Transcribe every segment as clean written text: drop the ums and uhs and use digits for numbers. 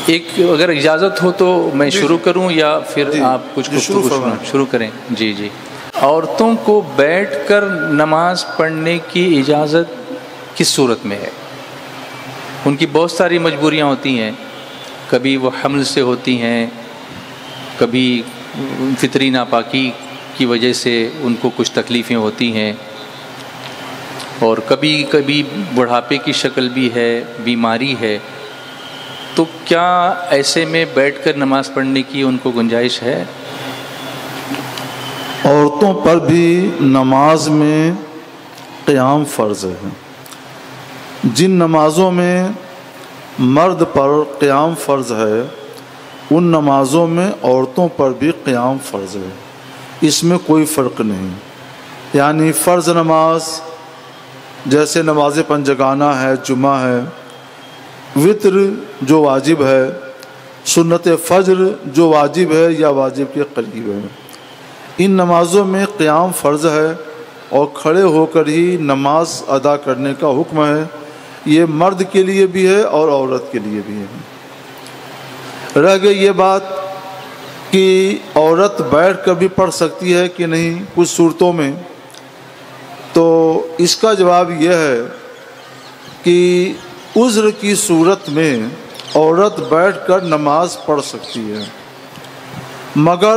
ایک اگر اجازت ہو تو میں شروع کروں یا پھر آپ کچھ شروع کریں؟ جی جی. عورتوں کو بیٹھ کر نماز پڑھنے کی اجازت کس صورت میں ہے؟ ان کی بہت ساری مجبوریاں ہوتی ہیں، کبھی وہ حمل سے ہوتی ہیں، کبھی فطری ناپاکی کی وجہ سے ان کو کچھ تکلیفیں ہوتی ہیں، اور کبھی کبھی بڑھاپے کی شکل بھی ہے، بیماری ہے. تو کیا ایسے میں بیٹھ کر نماز پڑھنے کی ان کو گنجائش ہے؟ عورتوں پر بھی نماز میں قیام فرض ہے. جن نمازوں میں مرد پر قیام فرض ہے ان نمازوں میں عورتوں پر بھی قیام فرض ہے. اس میں کوئی فرق نہیں. یعنی فرض نماز جیسے نماز پنجگانہ ہے، جمعہ ہے، وطر جو واجب ہے، سنت فجر جو واجب ہے یا واجب کے قریب ہے، ان نمازوں میں قیام فرض ہے اور کھڑے ہو کر ہی نماز ادا کرنے کا حکم ہے. یہ مرد کے لیے بھی ہے اور عورت کے لیے بھی ہے. رہ گئی یہ بات کہ عورت بیٹھ کر بھی پڑھ سکتی ہے کہ نہیں کچھ صورتوں میں، تو اس کا جواب یہ ہے کہ عذر کی صورت میں عورت بیٹھ کر نماز پڑھ سکتی ہے، مگر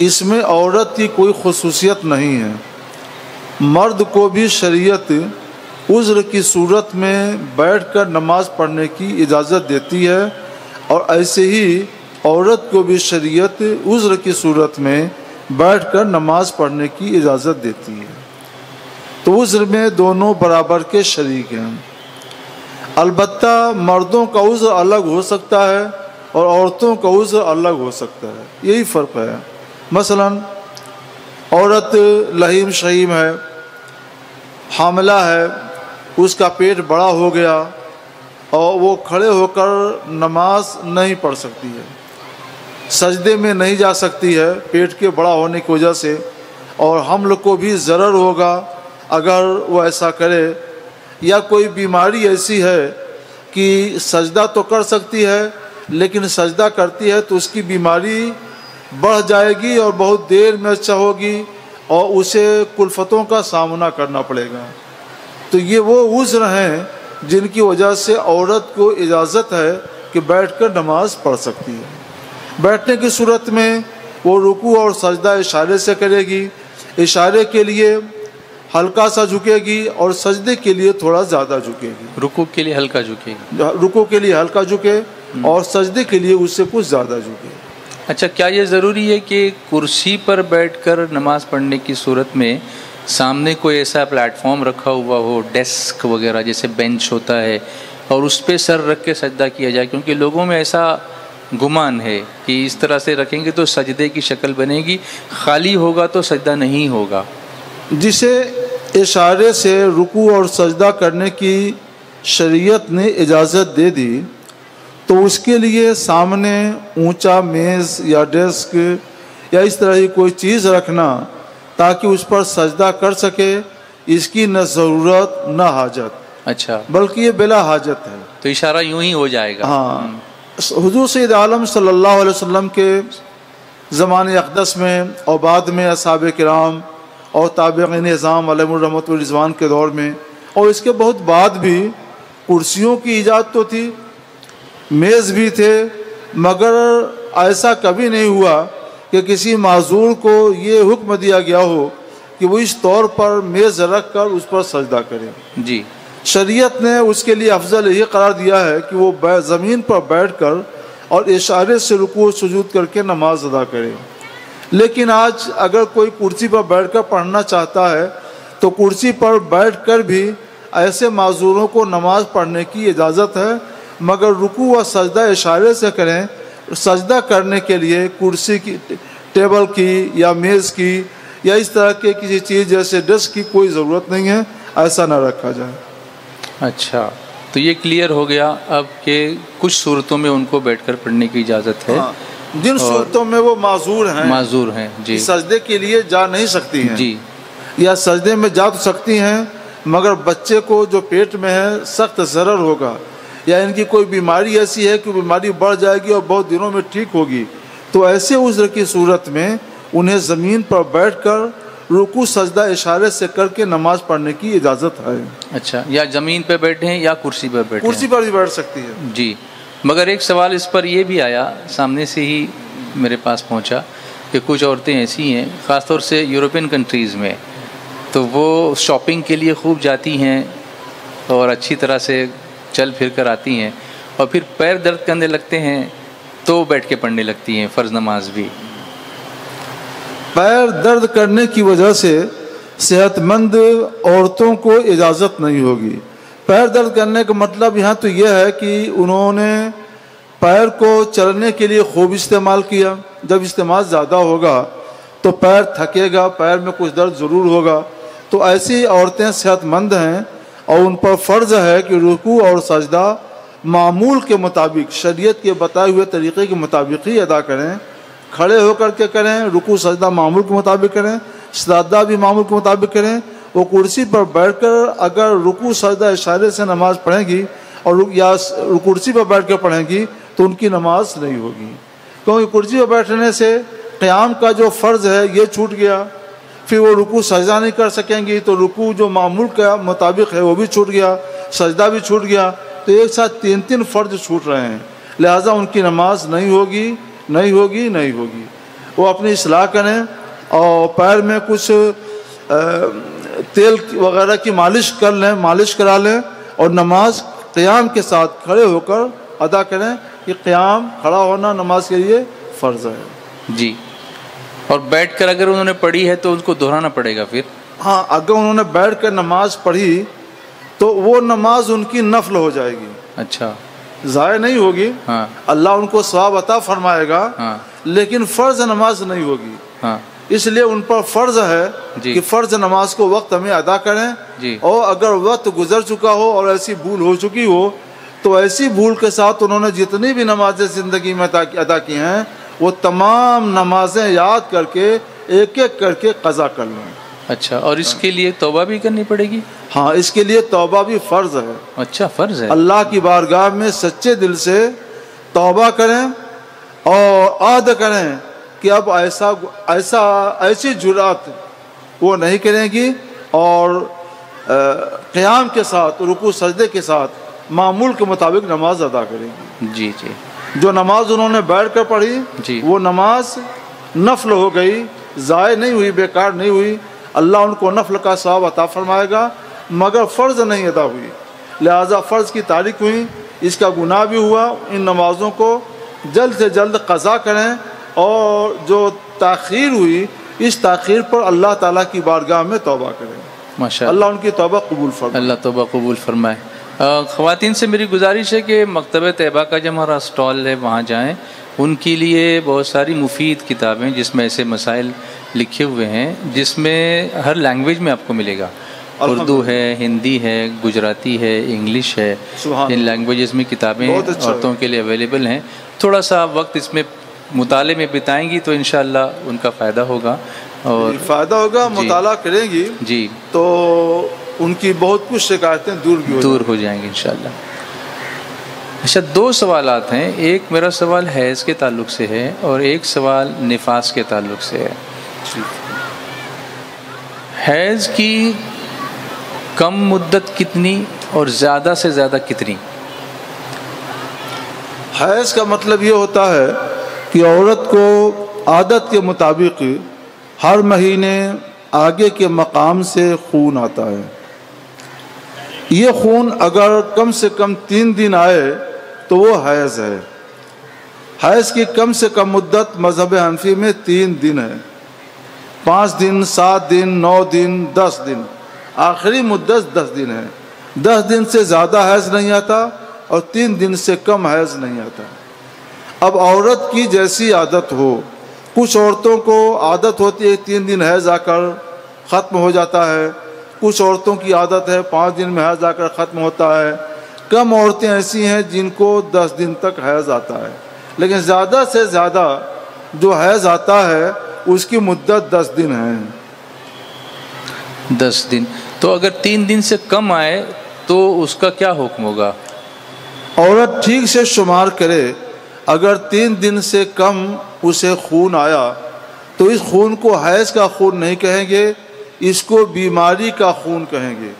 اس میں عورت کی کوئی خصوصیت نہیں ہے. مرد کو بھی شریعت عذر کی صورت میں بیٹھ کر نماز پڑھنے کی اجازت دیتی ہے، اور ایسے ہی عورت کو بھی شریعت عذر کی صورت میں بیٹھ کر نماز پڑھنے کی اجازت دیتی ہے. تو عذر میں دونوں برابر کے شریک ہیں. البتہ مردوں کا عذر الگ ہو سکتا ہے اور عورتوں کا عذر الگ ہو سکتا ہے. یہی فرق ہے. مثلا عورت لحیم شحیم ہے، حاملہ ہے، اس کا پیٹ بڑا ہو گیا اور وہ کھڑے ہو کر نماز نہیں پڑھ سکتی ہے، سجدے میں نہیں جا سکتی ہے پیٹ کے بڑا ہونے کی وجہ سے، اور حمل کو بھی ضرر ہوگا اگر وہ ایسا کرے، یا کوئی بیماری ایسی ہے کہ سجدہ تو کر سکتی ہے لیکن سجدہ کرتی ہے تو اس کی بیماری بڑھ جائے گی اور بہت دیر میں اچھا ہوگی اور اسے کلفتوں کا سامنا کرنا پڑے گا. تو یہ وہ عذر ہیں جن کی وجہ سے عورت کو اجازت ہے کہ بیٹھ کر نماز پڑھ سکتی ہے. بیٹھنے کی صورت میں وہ رکوع اور سجدہ اشارے سے کرے گی. اشارے کے لیے ہلکا سا جھکے گی اور سجدے کے لیے تھوڑا زیادہ جھکے گی. رکوع کے لیے ہلکا جھکے گی، رکوع کے لیے ہلکا جھکے اور سجدے کے لیے اس سے کچھ زیادہ جھکے. اچھا، کیا یہ ضروری ہے کہ کرسی پر بیٹھ کر نماز پڑھنے کی صورت میں سامنے کوئی ایسا پلیٹ فارم رکھا ہوا ہو، ڈیسک وغیرہ جیسے بینچ ہوتا ہے، اور اس پہ سر رکھ کے سجدہ کیا جائے؟ کیونکہ لوگوں میں ایسا گمان ہے کہ اس طرح سے رکھیں گے تو سجدے کی شکل بنے گی، خالی ہوگا تو سجدہ نہیں ہوگا. جسے اشارے سے رکوع اور سجدہ کرنے کی شریعت نے اجازت دے دی تو اس کے لیے سامنے اونچا میز یا ڈیسک یا اس طرح کی کوئی چیز رکھنا تاکہ اس پر سجدہ کر سکے، اس کی نہ ضرورت نہ حاجت. اچھا، بلکہ یہ بلا حاجت ہے. تو اشارہ یوں ہی ہو جائے گا. ہاں، حضور سید عالم صلی اللہ علیہ وسلم کے زمانے اقدس میں اور بعد میں اصحاب کرام اور تابعین اعظام علیہم الرحمۃ والرضوان کے دور میں، اور اس کے بہت بعد بھی کرسیوں کی ایجاد تو تھی، میز بھی تھے، مگر ایسا کبھی نہیں ہوا کہ کسی معذور کو یہ حکم دیا گیا ہو کہ وہ اس طور پر میز رکھ کر اس پر سجدہ کرے. جی، شریعت نے اس کے لیے افضل یہ قرار دیا ہے کہ وہ زمین پر بیٹھ کر اور اشارے سے رکوع سجود کر کے نماز ادا کرے. لیکن آج اگر کوئی کرسی پر بیٹھ کر پڑھنا چاہتا ہے تو کرسی پر بیٹھ کر بھی ایسے معذوروں کو نماز پڑھنے کی اجازت ہے، مگر رکوع و سجدہ اشارے سے کریں. سجدہ کرنے کے لیے کرسی کی، ٹیبل کی یا میز کی یا اس طرح کے کسی چیز جیسے ڈیسک کی کوئی ضرورت نہیں ہے، ایسا نہ رکھا جائے. اچھا، تو یہ کلیئر ہو گیا اب کہ کچھ صورتوں میں ان کو بیٹھ کر پڑھنے کی اجازت ہے. جن صورتوں میں وہ معذور ہیں جی، سجدے کے لیے جا نہیں سکتی ہیں، جی، یا سجدے میں جا تو سکتی ہیں مگر بچے کو جو پیٹ میں ہے سخت ضرر ہوگا، یا ان کی کوئی بیماری ایسی ہے کہ بیماری بڑھ جائے گی اور بہت دنوں میں ٹھیک ہوگی، تو ایسے عذر کی صورت میں انہیں زمین پر بیٹھ کر رکوع سجدہ اشارے سے کر کے نماز پڑھنے کی اجازت ہے۔ اچھا، یا زمین پہ بیٹھیں یا کرسی پر بیٹھیں؟ کرسی پر بھی بیٹھ سکتی ہے جی، مگر ایک سوال اس پر یہ بھی آیا، سامنے سے ہی میرے پاس پہنچا کہ کچھ عورتیں ایسی ہیں خاص طور سے یورپین کنٹریز میں، تو وہ شاپنگ کے لیے خوب جاتی ہیں اور اچھی طرح سے چل پھر کر آتی ہیں، اور پھر پیر درد کرنے لگتے ہیں تو بیٹھ کے پڑھنے لگتی ہیں فرض نماز بھی۔ پیر درد کرنے کی وجہ سے صحت مند عورتوں کو اجازت نہیں ہوگی۔ پیر درد کرنے کا مطلب یہاں تو یہ ہے کہ انہوں نے پیر کو چلنے کے لیے خوب استعمال کیا، جب استعمال زیادہ ہوگا تو پیر تھکے گا، پیر میں کچھ درد ضرور ہوگا، تو ایسی عورتیں صحت مند ہیں اور ان پر فرض ہے کہ رکوع اور سجدہ معمول کے مطابق، شریعت کے بتائے ہوئے طریقے کے مطابق ہی ادا کریں، کھڑے ہو کر کے کریں، رکوع سجدہ معمول کے مطابق کریں، سجدہ بھی معمول کے مطابق کریں۔ وہ کرسی پر بیٹھ کر اگر رکوع سجدہ اشارے سے نماز پڑھیں گی اور یا کرسی پر بیٹھ کر پڑھیں گی تو ان کی نماز نہیں ہوگی، کیونکہ کرسی پر بیٹھنے سے قیام کا جو فرض ہے یہ چھوٹ گیا، پھر وہ رکوع سجدہ نہیں کر سکیں گی، تو رکوع جو معمول کے مطابق ہے وہ بھی چھوٹ گیا، سجدہ بھی چھوٹ گیا، تو ایک ساتھ تین فرض چھوٹ رہے ہیں، لہٰذا ان کی نماز نہیں ہوگی۔ وہ اپنی اصلاح کریں اور پیر میں کچھ تیل وغیرہ کی مالش کرا لیں اور نماز قیام کے ساتھ کھڑے ہو کر ادا کریں، کہ قیام کھڑا ہونا نماز کے لیے فرض ہے۔ جی، اور بیٹھ کر اگر انہوں نے پڑھی ہے تو ان کو دہرانا پڑے گا پھر؟ ہاں، اگر انہوں نے بیٹھ کر نماز پڑھی تو وہ نماز ان کی نفل ہو جائے گی۔ اچھا، ضائع نہیں ہوگی، ہاں، اللہ ان کو ثواب عطا فرمائے گا، ہاں، لیکن فرض نماز نہیں ہوگی۔ ہاں، اس لیے ان پر فرض ہے جی کہ فرض نماز کو وقت میں ادا کریں، جی، اور اگر وقت گزر چکا ہو اور ایسی بھول ہو چکی ہو تو ایسی بھول کے ساتھ انہوں نے جتنی بھی نمازیں زندگی میں ادا کی ہیں وہ تمام نمازیں یاد کر کے ایک ایک کر کے قضا کر لیں۔ اچھا، اور اس کے لیے توبہ بھی کرنی پڑے گی؟ ہاں، اس کے لیے توبہ بھی فرض ہے۔ اچھا، فرض ہے۔ اللہ کی بارگاہ میں سچے دل سے توبہ کریں اور عہد کریں کہ اب ایسی جرات وہ نہیں کریں گی، اور قیام کے ساتھ رکوع سجدے کے ساتھ معمول کے مطابق نماز ادا کریں گی۔ جی جی، جو نماز انہوں نے بیٹھ کر پڑھی جی، وہ نماز نفل ہو گئی، ضائع نہیں ہوئی، بیکار نہیں ہوئی، اللہ ان کو نفل کا ثواب عطا فرمائے گا، مگر فرض نہیں ادا ہوئی، لہذا فرض کی تاریک ہوئی، اس کا گناہ بھی ہوا۔ ان نمازوں کو جلد سے جلد قضا کریں، اور جو تاخیر ہوئی اس تاخیر پر اللہ تعالیٰ کی بارگاہ میں توبہ کریں، ماشاء اللہ ان کی توبہ قبول فرمائے۔ اللہ توبہ قبول فرمائے۔ خواتین سے میری گزارش ہے کہ مکتبہ طیبہ کا جو ہمارا اسٹال ہے وہاں جائیں، ان کے لیے بہت ساری مفید کتابیں جس میں ایسے مسائل لکھے ہوئے ہیں جس میں ہر لینگویج میں آپ کو ملے گا، اردو ہے، ہندی ہے، گجراتی ہے، انگلش ہے، ان لینگویجز میں کتابیں عورتوں کے لیے اویلیبل ہیں۔ تھوڑا سا وقت اس میں مطالعے میں بتائیں گی تو انشاءاللہ ان کا فائدہ ہوگا، اور فائدہ ہوگا، مطالعہ کریں گی جی تو ان کی بہت کچھ شکایتیں دور ہو جائیں گی انشاءاللہ۔ اچھا، دو سوالات ہیں، ایک میرا سوال حیض کے تعلق سے ہے اور ایک سوال نفاس کے تعلق سے ہے۔ حیض کی کم مدت کتنی اور زیادہ سے زیادہ کتنی؟ حیض کا مطلب یہ ہوتا ہے کہ عورت کو عادت کے مطابق ہر مہینے آگے کے مقام سے خون آتا ہے۔ یہ خون اگر کم سے کم 3 دن آئے تو وہ حیض ہے۔ حیض کی کم سے کم مدت مذہب حنفی میں 3 دن ہے، 5 دن، 7 دن، 9 دن، 10 دن، آخری مدت 10 دن ہے۔ 10 دن سے زیادہ حیض نہیں آتا اور 3 دن سے کم حیض نہیں آتا۔ اب عورت کی جیسی عادت ہو، کچھ عورتوں کو عادت ہوتی ہے 3 دن حیض آ کر ختم ہو جاتا ہے، کچھ عورتوں کی عادت ہے 5 دن میں حیض آ کر ختم ہوتا ہے، کم عورتیں ایسی ہیں جن کو 10 دن تک حیض آتا ہے، لیکن زیادہ سے زیادہ جو حیض آتا ہے اس کی مدت 10 دن ہے۔ 10 دن، تو اگر 3 دن سے کم آئے تو اس کا کیا حکم ہوگا؟ عورت ٹھیک سے شمار کرے، اگر 3 دن سے کم اسے خون آیا تو اس خون کو حیض کا خون نہیں کہیں گے، اس کو بیماری کا خون کہیں گے۔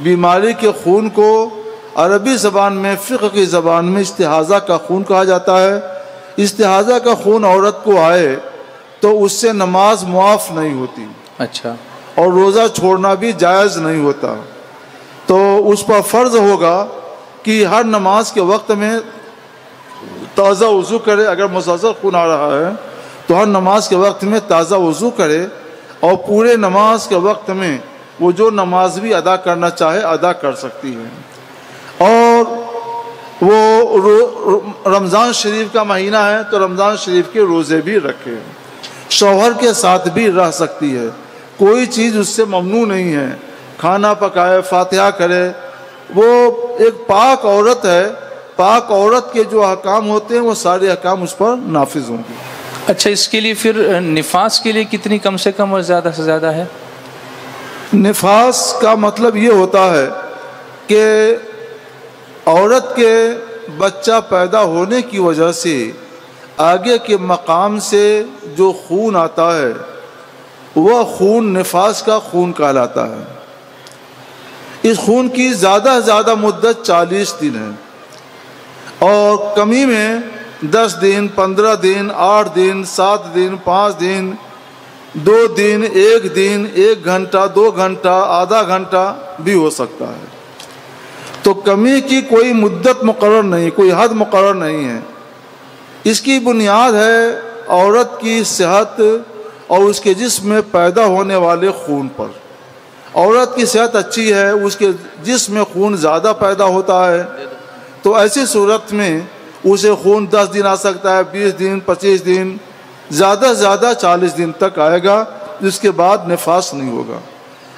بیماری کے خون کو عربی زبان میں، فقہ کی زبان میں استحاضہ کا خون کہا جاتا ہے۔ استحاضہ کا خون عورت کو آئے تو اس سے نماز معاف نہیں ہوتی، اچھا، اور روزہ چھوڑنا بھی جائز نہیں ہوتا۔ تو اس پر فرض ہوگا کہ ہر نماز کے وقت میں تازہ وضو کرے۔ اگر مسلسل خون آ رہا ہے تو ہر نماز کے وقت میں تازہ وضو کرے، اور پورے نماز کے وقت میں وہ جو نماز بھی ادا کرنا چاہے ادا کر سکتی ہے۔ اور وہ رمضان شریف کا مہینہ ہے تو رمضان شریف کے روزے بھی رکھے، شوہر کے ساتھ بھی رہ سکتی ہے، کوئی چیز اس سے ممنوع نہیں ہے، کھانا پکائے، فاتحہ کرے، وہ ایک پاک عورت ہے۔ پاک عورت کے جو احکام ہوتے ہیں وہ سارے احکام اس پر نافذ ہوں گے۔ اچھا، اس کے لیے پھر نفاس کے لیے کتنی کم سے کم اور زیادہ سے زیادہ ہے؟ نفاس کا مطلب یہ ہوتا ہے کہ عورت کے بچہ پیدا ہونے کی وجہ سے آگے کے مقام سے جو خون آتا ہے وہ خون نفاس کا خون کہلاتا ہے۔ اس خون کی زیادہ سے زیادہ مدت 40 دن ہے، اور کمی میں 10 دن، 15 دن، 8 دن، 7 دن، 5 دن، 2 دن، 1 دن، 1 گھنٹہ، 2 گھنٹہ، آدھا گھنٹہ بھی ہو سکتا ہے۔ تو کمی کی کوئی مدت مقرر نہیں، کوئی حد مقرر نہیں ہے۔ اس کی بنیاد ہے عورت کی صحت اور اس کے جسم میں پیدا ہونے والے خون پر۔ عورت کی صحت اچھی ہے، اس کے جسم میں خون زیادہ پیدا ہوتا ہے، تو ایسی صورت میں اسے خون 10 دن آ سکتا ہے، 20 دن، 25 دن، زیادہ سے زیادہ 40 دن تک آئے گا، جس کے بعد نفاس نہیں ہوگا۔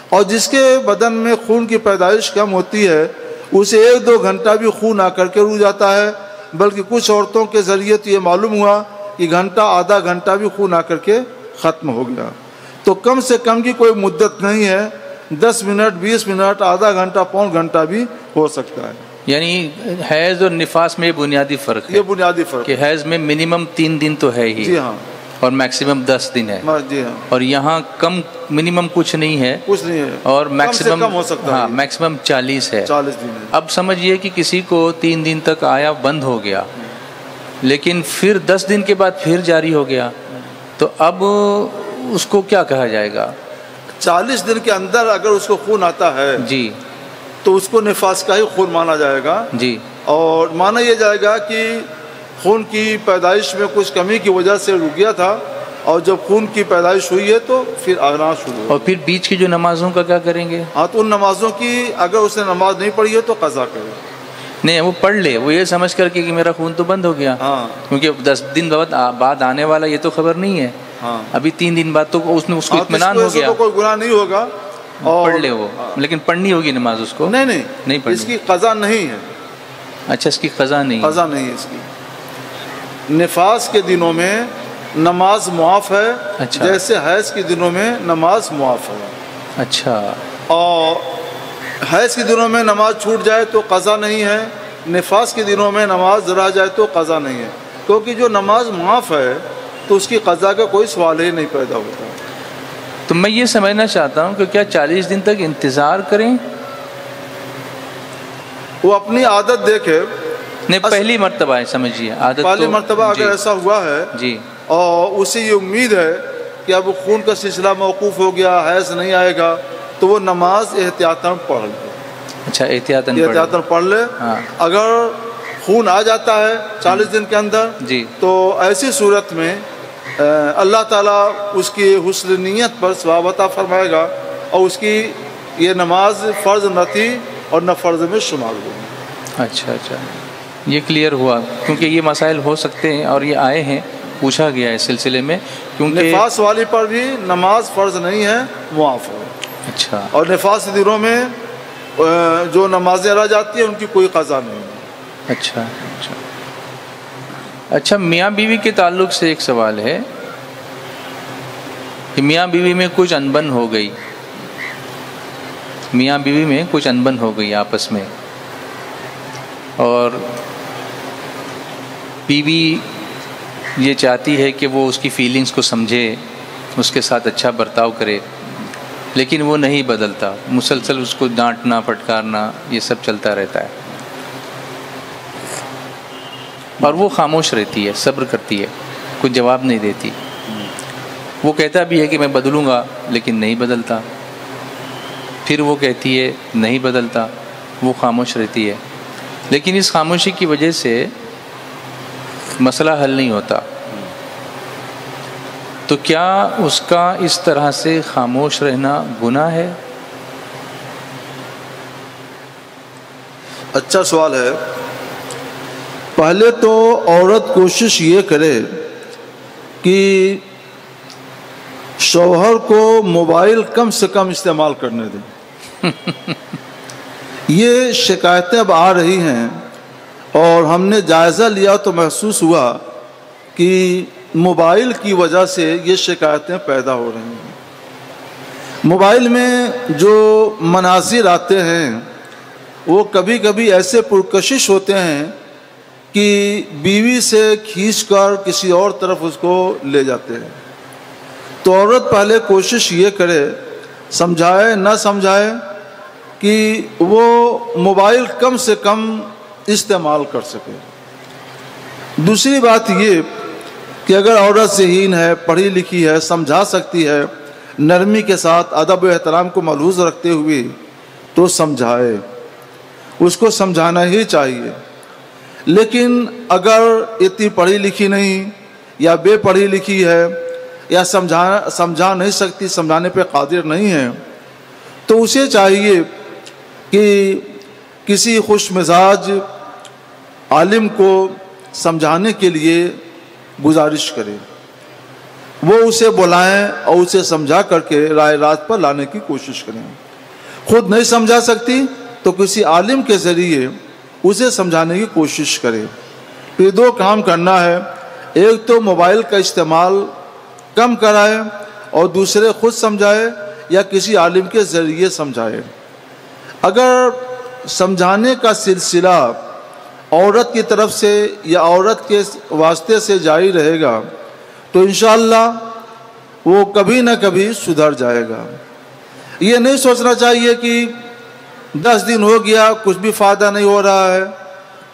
اور جس کے بدن میں خون کی پیدائش کم ہوتی ہے اسے 1-2 گھنٹہ بھی خون آ کر کے رک جاتا ہے، بلکہ کچھ عورتوں کے ذریعے تو یہ معلوم ہوا کہ گھنٹہ، آدھا گھنٹہ بھی خون آ کر کے ختم ہو گیا۔ تو کم سے کم کی کوئی مدت نہیں ہے، 10 منٹ، 20 منٹ، آدھا گھنٹہ، پون گھنٹہ بھی ہو سکتا ہے۔ یعنی حیض اور نفاس میں یہ بنیادی فرق ہے، یہ بنیادی فرق کہ حیض میں منیمم 3 دن تو ہے ہی، جی ہاں، اور میکسیمم 10 دن ہے، جی ہاں، اور یہاں کم منیمم کچھ نہیں ہے، کچھ نہیں ہے، اور کم سے میکسیمم کم ہو سکتا ہے، ہاں میکسیمم 40 ہے۔ 40 دن ہے۔ اب سمجھیے کہ کسی کو 3 دن تک آیا بند ہو گیا، لیکن پھر 10 دن کے بعد پھر جاری ہو گیا، تو اب اس کو کیا کہا جائے گا؟ 40 دن کے اندر اگر اس کو خون آتا ہے جی تو اس کو نفاس کا ہی خون مانا جائے گا، جی، اور مانا یہ جائے گا کہ خون کی پیدائش میں کچھ کمی کی وجہ سے رک گیا تھا، اور جب خون کی پیدائش ہوئی ہے تو پھر آنا شروع ہو۔ اور پھر بیچ کی جو نمازوں کا کیا کریں گے؟ ہاں، تو ان نمازوں کی اگر اس نے نماز نہیں پڑھی ہے تو قضا کرے۔ نہیں، وہ پڑھ لے، وہ یہ سمجھ کر کے کہ میرا خون تو بند ہو گیا، ہاں کیونکہ 10 دن بعد آنے والا یہ تو خبر نہیں ہے، ہاں، ابھی 3 دن بعد تو اس میں اس کو اطمینان ہو گیا، تو کوئی گناہ نہیں ہوگا، پڑھ لے وہ، لیکن پڑھنی ہوگی نماز اس کو؟ نہیں پڑھنی، اس کی قضا نہیں ہے، اچھا، اس کی قضا نہیں، قضا نہیں ہے اس کی۔ نفاس کے دنوں میں نماز معاف ہے، اچھا، جیسے حیض کے دنوں میں نماز معاف ہے۔ اچھا، اور حیض کے دنوں میں نماز چھوٹ جائے تو قضا نہیں ہے، نفاس کے دنوں میں نماز رہ جائے تو قضا نہیں ہے، کیونکہ جو نماز معاف ہے تو اس کی قضا کا کوئی سوال ہی نہیں پیدا ہوتا۔ تو میں یہ سمجھنا چاہتا ہوں کہ کیا 40 دن تک انتظار کریں؟ وہ اپنی عادت دیکھے، نہیں، پہلی مرتبہ ہے، سمجھیے عادت، پہلی مرتبہ اگر ایسا ہوا ہے جی، اور اسے یہ امید ہے کہ اب خون کا سلسلہ موقوف ہو گیا، حیض نہیں آئے گا، تو وہ نماز احتیاطاً پڑھ لے۔ اچھا، احتیاطاً پڑھ لے۔ ہاں، اگر خون آ جاتا ہے 40 دن کے اندر جی، تو ایسی صورت میں اللہ تعالیٰ اس کی حسن نیت پر ثواب عطا فرمائے گا، اور اس کی یہ نماز فرض نہ تھی اور نہ فرض میں شمار ہوگی۔ اچھا، یہ کلیئر ہوا، کیونکہ یہ مسائل ہو سکتے ہیں اور یہ آئے ہیں، پوچھا گیا ہے اس سلسلے میں، کیونکہ نفاس والی پر بھی نماز فرض نہیں ہے، معاف ہے۔ اچھا، اور نفاس دنوں میں جو نمازیں رہ جاتی ہیں ان کی کوئی قضا نہیں ہے۔ اچھا، میاں بیوی کے تعلق سے ایک سوال ہے کہ میاں بیوی میں کچھ انبن ہو گئی، آپس میں، اور بیوی یہ چاہتی ہے کہ وہ اس کی فیلنگز کو سمجھے، اس کے ساتھ اچھا برتاؤ کرے، لیکن وہ نہیں بدلتا، مسلسل اس کو ڈانٹنا پھٹکارنا یہ سب چلتا رہتا ہے، اور وہ خاموش رہتی ہے، صبر کرتی ہے، کوئی جواب نہیں دیتی. وہ کہتا بھی ہے کہ میں بدلوں گا لیکن نہیں بدلتا، پھر وہ کہتی ہے نہیں بدلتا، وہ خاموش رہتی ہے. لیکن اس خاموشی کی وجہ سے مسئلہ حل نہیں ہوتا. تو کیا اس کا اس طرح سے خاموش رہنا گناہ ہے؟ اچھا سوال ہے. پہلے تو عورت کوشش یہ کرے کہ شوہر کو موبائل کم سے کم استعمال کرنے دیں. یہ شکایتیں اب آ رہی ہیں اور ہم نے جائزہ لیا تو محسوس ہوا کہ موبائل کی وجہ سے یہ شکایتیں پیدا ہو رہی ہیں. موبائل میں جو مناظر آتے ہیں وہ کبھی کبھی ایسے پرکشش ہوتے ہیں کہ بیوی سے کھینچ کر کسی اور طرف اس کو لے جاتے ہیں. تو عورت پہلے کوشش یہ کرے، سمجھائے نہ سمجھائے، کہ وہ موبائل کم سے کم استعمال کر سکے. دوسری بات یہ کہ اگر عورت ذہین ہے، پڑھی لکھی ہے، سمجھا سکتی ہے، نرمی کے ساتھ ادب و احترام کو ملحوظ رکھتے ہوئے، تو سمجھائے، اس کو سمجھانا ہی چاہیے. لیکن اگر اتنی پڑھی لکھی نہیں یا بے پڑھی لکھی ہے یا سمجھا نہیں سکتی، سمجھانے پہ قادر نہیں ہے، تو اسے چاہیے کہ کسی خوش مزاج عالم کو سمجھانے کے لیے گزارش کرے، وہ اسے بلائیں اور اسے سمجھا کر کے رائے راست پر لانے کی کوشش کریں. خود نہیں سمجھا سکتی تو کسی عالم کے ذریعے اسے سمجھانے کی کوشش کرے. پھر دو کام کرنا ہے، ایک تو موبائل کا استعمال کم کرائے اور دوسرے خود سمجھائے یا کسی عالم کے ذریعے سمجھائے. اگر سمجھانے کا سلسلہ عورت کی طرف سے یا عورت کے واسطے سے جاری رہے گا تو انشاءاللہ وہ کبھی نہ کبھی سدھر جائے گا. یہ نہیں سوچنا چاہیے کہ 10 دن ہو گیا کچھ بھی فائدہ نہیں ہو رہا ہے.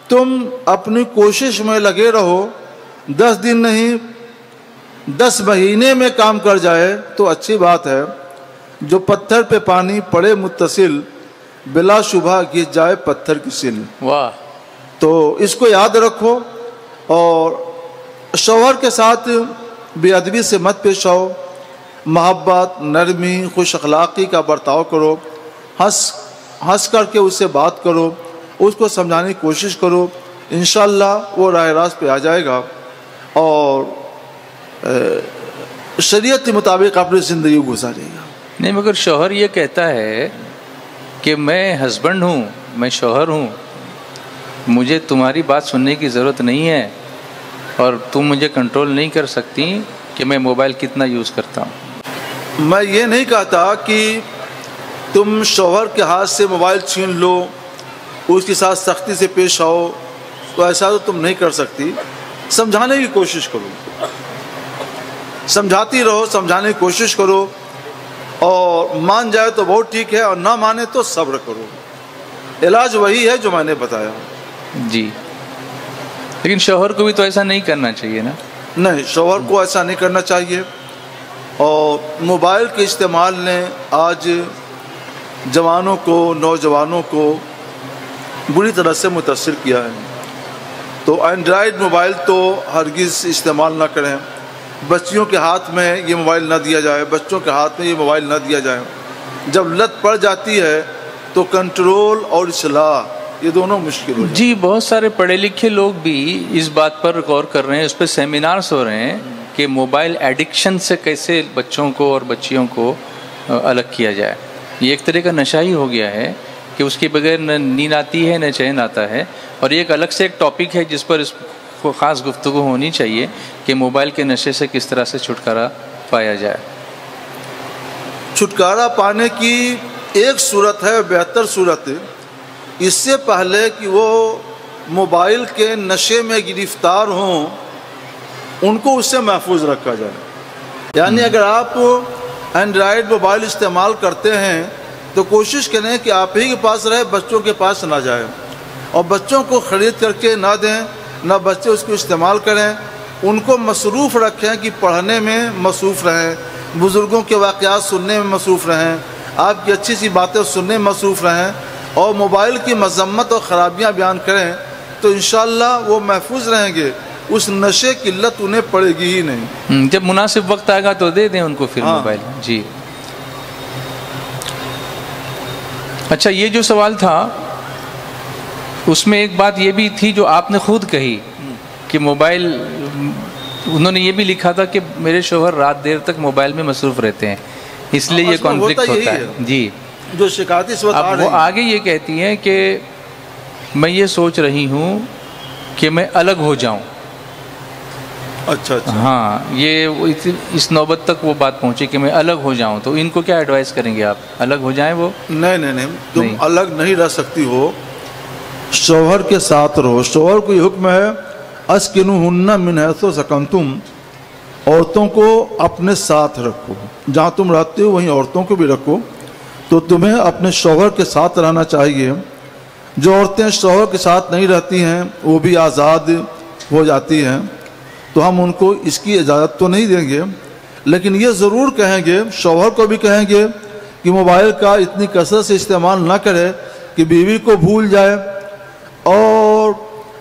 تم اپنی کوشش میں لگے رہو، 10 دن نہیں 10 مہینے میں کام کر جائے تو اچھی بات ہے. جو پتھر پہ پانی پڑے متصل، بلا شبہ گر جائے پتھر کی سل. واہ. تو اس کو یاد رکھو اور شوہر کے ساتھ بے ادبی سے مت پیش آؤ، محبت، نرمی، خوش اخلاقی کا برتاؤ کرو، ہنس کر کے اس سے بات کرو، اس کو سمجھانے کی کوشش کرو. انشاءاللہ وہ راہ راست پہ آ جائے گا اور شریعت کے مطابق اپنی زندگی گزارے گا. نہیں، مگر شوہر یہ کہتا ہے کہ میں ہسبینڈ ہوں، میں شوہر ہوں، مجھے تمہاری بات سننے کی ضرورت نہیں ہے اور تم مجھے کنٹرول نہیں کر سکتی کہ میں موبائل کتنا یوز کرتا ہوں. میں یہ نہیں کہتا کہ تم شوہر کے ہاتھ سے موبائل چھین لو، اس کے ساتھ سختی سے پیش آؤ، تو ایسا تو تم نہیں کر سکتی. سمجھانے کی کوشش کرو، سمجھاتی رہو، سمجھانے کی کوشش کرو، اور مان جائے تو بہت ٹھیک ہے اور نہ مانے تو صبر کرو. علاج وہی ہے جو میں نے بتایا. جی، لیکن شوہر کو بھی تو ایسا نہیں کرنا چاہیے نا. نہیں، شوہر کو ایسا نہیں کرنا چاہیے. اور موبائل کے استعمال نے آج جوانوں کو، نوجوانوں کو بری طرح سے متاثر کیا ہے. تو اینڈرائڈ موبائل تو ہرگز استعمال نہ کریں. بچیوں کے ہاتھ میں یہ موبائل نہ دیا جائے، بچوں کے ہاتھ میں یہ موبائل نہ دیا جائے. جب لت پڑ جاتی ہے تو کنٹرول اور اصلاح یہ دونوں مشکل ہو جاتے ہیں. جی، بہت سارے پڑھے لکھے لوگ بھی اس بات پر غور کر رہے ہیں، اس پہ سیمینارز ہو رہے ہیں کہ موبائل ایڈکشن سے کیسے بچوں کو اور بچیوں کو الگ کیا جائے. یہ ایک طرح کا نشہ ہی ہو گیا ہے کہ اس کے بغیر نہ نیند آتی ہے نہ چین آتا ہے. اور یہ ایک الگ سے ایک ٹاپک ہے جس پر اس کو خاص گفتگو ہونی چاہیے کہ موبائل کے نشے سے کس طرح سے چھٹکارا پایا جائے. چھٹکارا پانے کی ایک صورت ہے، بہتر صورت ہے، اس سے پہلے کہ وہ موبائل کے نشے میں گرفتار ہوں ان کو اس سے محفوظ رکھا جائے. یعنی اگر آپ اینڈرائڈ موبائل استعمال کرتے ہیں تو کوشش کریں کہ آپ ہی کے پاس رہے, بچوں کے پاس نہ جائے, اور بچوں کو خرید کر کے نہ دیں, نہ بچے اس کو استعمال کریں. ان کو مصروف رکھیں کہ پڑھنے میں مصروف رہیں, بزرگوں کے واقعات سننے میں مصروف رہیں, آپ کی اچھی سی باتیں سننے میں مصروف رہیں, اور موبائل کی مذمت اور خرابیاں بیان کریں تو انشاءاللہ وہ محفوظ رہیں گے. اس نشے کی لت انہیں پڑے گی ہی نہیں. جب مناسب وقت آئے گا تو دے دیں ان کو پھر موبائل. جی اچھا, یہ جو سوال تھا اس میں ایک بات یہ بھی تھی جو آپ نے خود کہی کہ موبائل, انہوں نے یہ بھی لکھا تھا کہ میرے شوہر رات دیر تک موبائل میں مصروف رہتے ہیں اس لیے یہ کانفلکٹ ہوتا ہے. جی جو شکایتی اس وقت اب وہ آگے یہ کہتی ہیں کہ میں یہ سوچ رہی ہوں کہ میں الگ ہو جاؤں. اچھا ہاں, یہ اس نوبت تک وہ بات پہنچی کہ میں الگ ہو جاؤں, تو ان کو کیا ایڈوائز کریں گے آپ؟ الگ ہو جائیں وہ؟ نہیں, تم الگ نہیں رہ سکتی ہو, شوہر کے ساتھ رہو. شوہر کو یہ حکم ہے اسکنوہن من حیث سکنتم, عورتوں کو اپنے ساتھ رکھو, جہاں تم رہتے ہو وہیں عورتوں کو بھی رکھو. تو تمہیں اپنے شوہر کے ساتھ رہنا چاہیے. جو عورتیں شوہر کے ساتھ نہیں رہتی ہیں وہ بھی آزاد ہو جاتی ہیں, تو ہم ان کو اس کی اجازت تو نہیں دیں گے, لیکن یہ ضرور کہیں گے, شوہر کو بھی کہیں گے کہ موبائل کا اتنی کثرت سے استعمال نہ کرے کہ بیوی کو بھول جائے, اور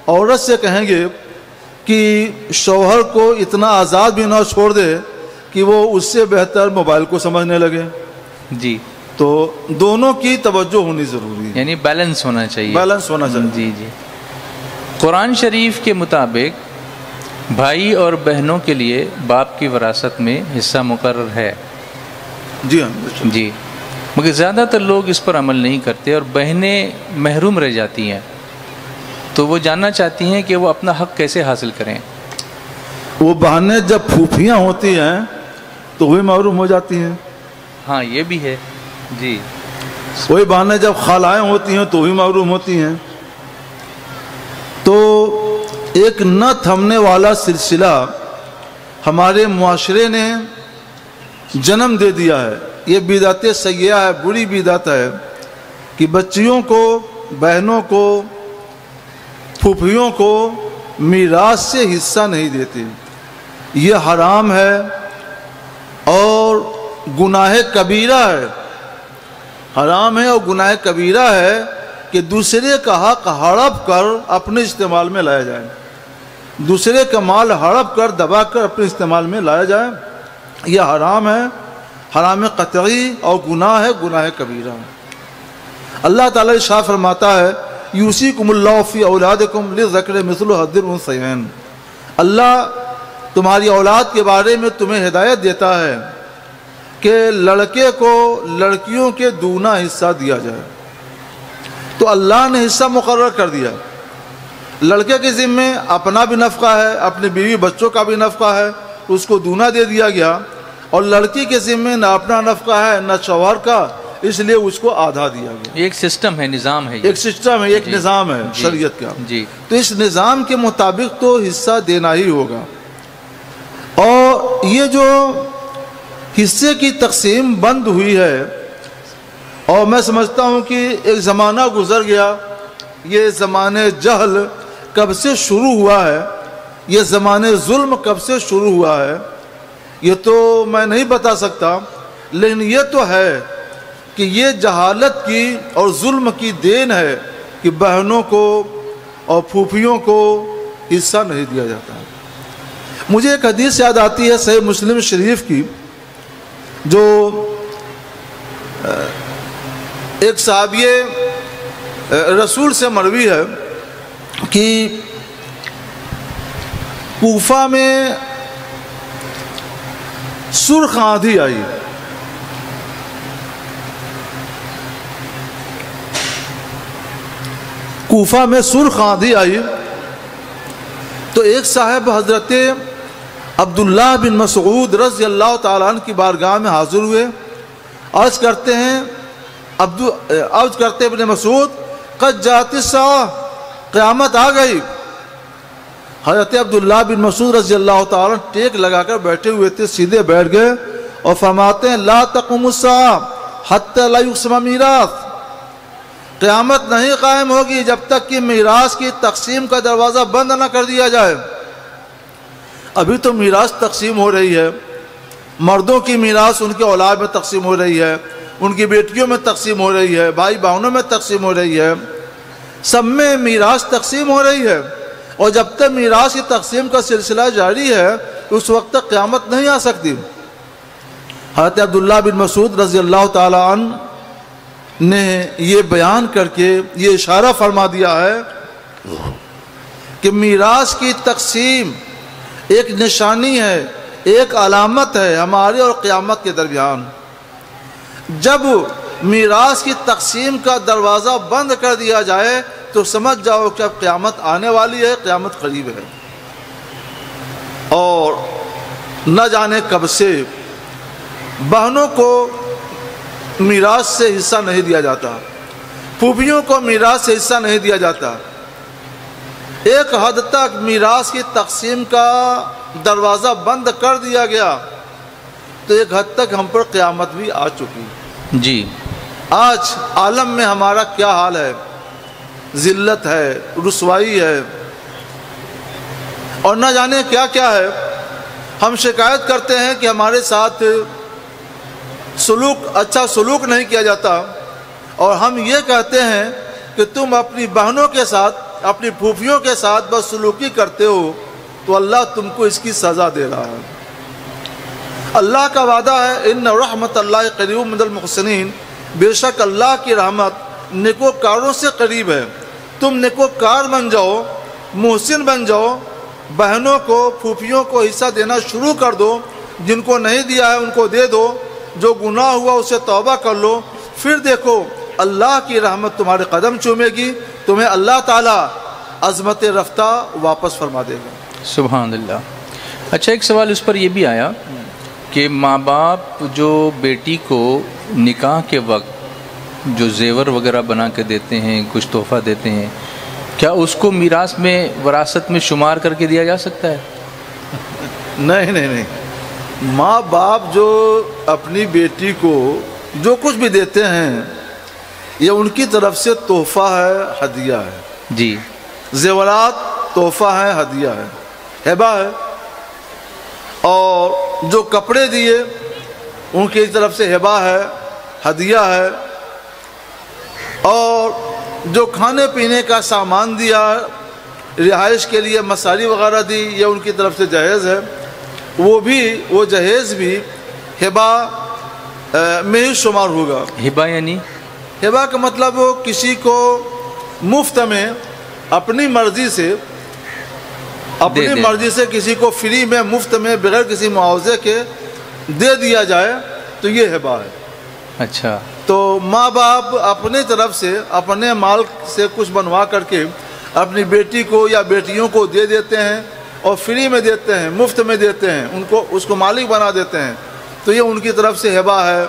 عورت سے کہیں گے کہ شوہر کو اتنا آزاد بھی نہ چھوڑ دے کہ وہ اس سے بہتر موبائل کو سمجھنے لگے. جی, تو دونوں کی توجہ ہونی ضروری ہے, یعنی بیلنس ہونا چاہیے. بیلنس ہونا چاہیے. جی. قرآن شریف کے مطابق بھائی اور بہنوں کے لیے باپ کی وراثت میں حصہ مقرر ہے. جی ہاں جی, مگر زیادہ تر لوگ اس پر عمل نہیں کرتے اور بہنیں محروم رہ جاتی ہیں. تو وہ جاننا چاہتی ہیں کہ وہ اپنا حق کیسے حاصل کریں. وہ بہنیں جب پھوپھیاں ہوتی ہیں تو وہی محروم ہو جاتی ہیں. ہاں یہ بھی ہے. جی, وہی بہنیں جب خالائیں ہوتی ہیں تو وہی محروم ہوتی ہیں. تو ایک نہ تھمنے والا سلسلہ ہمارے معاشرے نے جنم دے دیا ہے. یہ بدعت سیئہ ہے, بری بدعت ہے کہ بچیوں کو, بہنوں کو, پھوپھیوں کو میراث سے حصہ نہیں دیتے. یہ حرام ہے اور گناہ کبیرہ ہے. حرام ہے اور گناہ کبیرہ ہے کہ دوسرے کا حق ہڑپ کر اپنے استعمال میں لایا جائے, دوسرے کا مال ہڑپ کر دبا کر اپنے استعمال میں لایا جائے. یہ حرام ہے, حرام قطعی, اور گناہ ہے, گناہ کبیرہ ہے. اللہ تعالیٰ ارشاد فرماتا ہے یوصیکم اللہ فی اولادکم للذکر مثل حظ الانثیین. اللہ تمہاری اولاد کے بارے میں تمہیں ہدایت دیتا ہے کہ لڑکے کو لڑکیوں کے دونا حصہ دیا جائے. تو اللہ نے حصہ مقرر کر دیا. لڑکے کے ذمے اپنا بھی نفقہ ہے, اپنے بیوی بچوں کا بھی نفقہ ہے, اس کو دونا دے دیا گیا. اور لڑکی کے ذمے نہ اپنا نفقہ ہے نہ شوہر کا, اس لیے اس کو آدھا دیا گیا. ایک سسٹم ہے, نظام ہے, ایک سسٹم ہے, ایک نظام ہے شریعت کا. جی, تو اس نظام کے مطابق تو حصہ دینا ہی ہوگا. اور یہ جو حصے کی تقسیم بند ہوئی ہے, اور میں سمجھتا ہوں کہ ایک زمانہ گزر گیا. یہ زمانے جہل کب سے شروع ہوا ہے, یہ زمانے ظلم کب سے شروع ہوا ہے, یہ تو میں نہیں بتا سکتا, لیکن یہ تو ہے کہ یہ جہالت کی اور ظلم کی دین ہے کہ بہنوں کو اور پھوپھیوں کو حصہ نہیں دیا جاتا ہے. مجھے ایک حدیث یاد آتی ہے صحیح مسلم شریف کی, جو ایک صحابی رسول سے مروی ہے کہ کوفہ میں سرخ آندھی آئی. کوفہ میں سرخ آندھی آئی تو ایک صاحب حضرت عبداللہ بن مسعود رضی اللہ تعالیٰ عنہ کی بارگاہ میں حاضر ہوئے. عرض کرتے ابن مسعود قد جاءت الساعہ, قیامت آ گئی. حضرت عبداللہ بن مسعود رضی اللہ تعالیٰ ٹیک لگا کر بیٹھے ہوئے تھے, سیدھے بیٹھ گئے اور فرماتے ہیں لا تقوم الساعہ حتی لا یقسم میراث, قیامت نہیں قائم ہوگی جب تک کہ میراث کی تقسیم کا دروازہ بند نہ کر دیا جائے. ابھی تو میراث تقسیم ہو رہی ہے, مردوں کی میراث ان کے اولاد میں تقسیم ہو رہی ہے, ان کی بیٹیوں میں تقسیم ہو رہی ہے, بھائی بہنوں میں تقسیم ہو رہی ہے, سب میں میراث تقسیم ہو رہی ہے. اور جب تک میراث کی تقسیم کا سلسلہ جاری ہے اس وقت تک قیامت نہیں آ سکتی. حضرت عبداللہ بن مسعود رضی اللہ تعالی عنہ نے یہ بیان کر کے یہ اشارہ فرما دیا ہے کہ میراث کی تقسیم ایک نشانی ہے, ایک علامت ہے ہمارے اور قیامت کے درمیان. جب میراث کی تقسیم کا دروازہ بند کر دیا جائے تو سمجھ جاؤ کہ اب قیامت آنے والی ہے, قیامت قریب ہے. اور نہ جانے کب سے بہنوں کو میراث سے حصہ نہیں دیا جاتا, پھوپھیوں کو میراث سے حصہ نہیں دیا جاتا. ایک حد تک میراث کی تقسیم کا دروازہ بند کر دیا گیا تو ایک حد تک ہم پر قیامت بھی آ چکی. جی آج عالم میں ہمارا کیا حال ہے, ذلت ہے, رسوائی ہے اور نہ جانے کیا کیا ہے. ہم شکایت کرتے ہیں کہ ہمارے ساتھ اچھا سلوک نہیں کیا جاتا, اور ہم یہ کہتے ہیں کہ تم اپنی بہنوں کے ساتھ, اپنی پھوپھیوں کے ساتھ بدسلوکی کرتے ہو تو اللہ تم کو اس کی سزا دے رہا ہے. اللہ کا وعدہ ہے ان رحمت اللہ قریب من المحسنین, بے شک اللہ کی رحمت نیکوکاروں سے قریب ہے. تم نیکوکار بن جاؤ, محسن بن جاؤ, بہنوں کو پھوپھیوں کو حصہ دینا شروع کر دو, جن کو نہیں دیا ہے ان کو دے دو, جو گناہ ہوا اسے توبہ کر لو, پھر دیکھو اللہ کی رحمت تمہارے قدم چومے گی, تمہیں اللہ تعالیٰ عظمت رفتہ واپس فرما دے گا. سبحان اللہ. اچھا ایک سوال اس پر یہ بھی آیا کہ ماں باپ جو بیٹی کو نکاح کے وقت جو زیور وغیرہ بنا کے دیتے ہیں, کچھ تحفہ دیتے ہیں, کیا اس کو میراث میں وراثت میں شمار کر کے دیا جا سکتا ہے؟ نہیں. ماں باپ جو اپنی بیٹی کو جو کچھ بھی دیتے ہیں یہ ان کی طرف سے تحفہ ہے, ہدیہ ہے. جی زیورات تحفہ ہے, ہدیہ ہے, ہبہ ہے. اور جو کپڑے دیے ان کی طرف سے ہبہ ہے, ہدیہ ہے. اور جو کھانے پینے کا سامان دیا, رہائش کے لیے مصاری وغیرہ دی, یہ ان کی طرف سے جہیز ہے. وہ جہیز بھی ہبہ میں ہی شمار ہوگا. ہبہ یعنی ہبہ کا مطلب وہ کسی کو مفت میں اپنی مرضی سے کسی کو فری میں مفت میں بغیر کسی معاوضے کے دے دیا جائے تو یہ ہبہ ہے. اچھا. تو ماں باپ اپنی طرف سے اپنے مال سے کچھ بنوا کر کے اپنی بیٹی کو یا بیٹیوں کو دے دیتے ہیں, اور فری میں دیتے ہیں, مفت میں دیتے ہیں, اس کو مالک بنا دیتے ہیں, تو یہ ان کی طرف سے ہبہ ہے,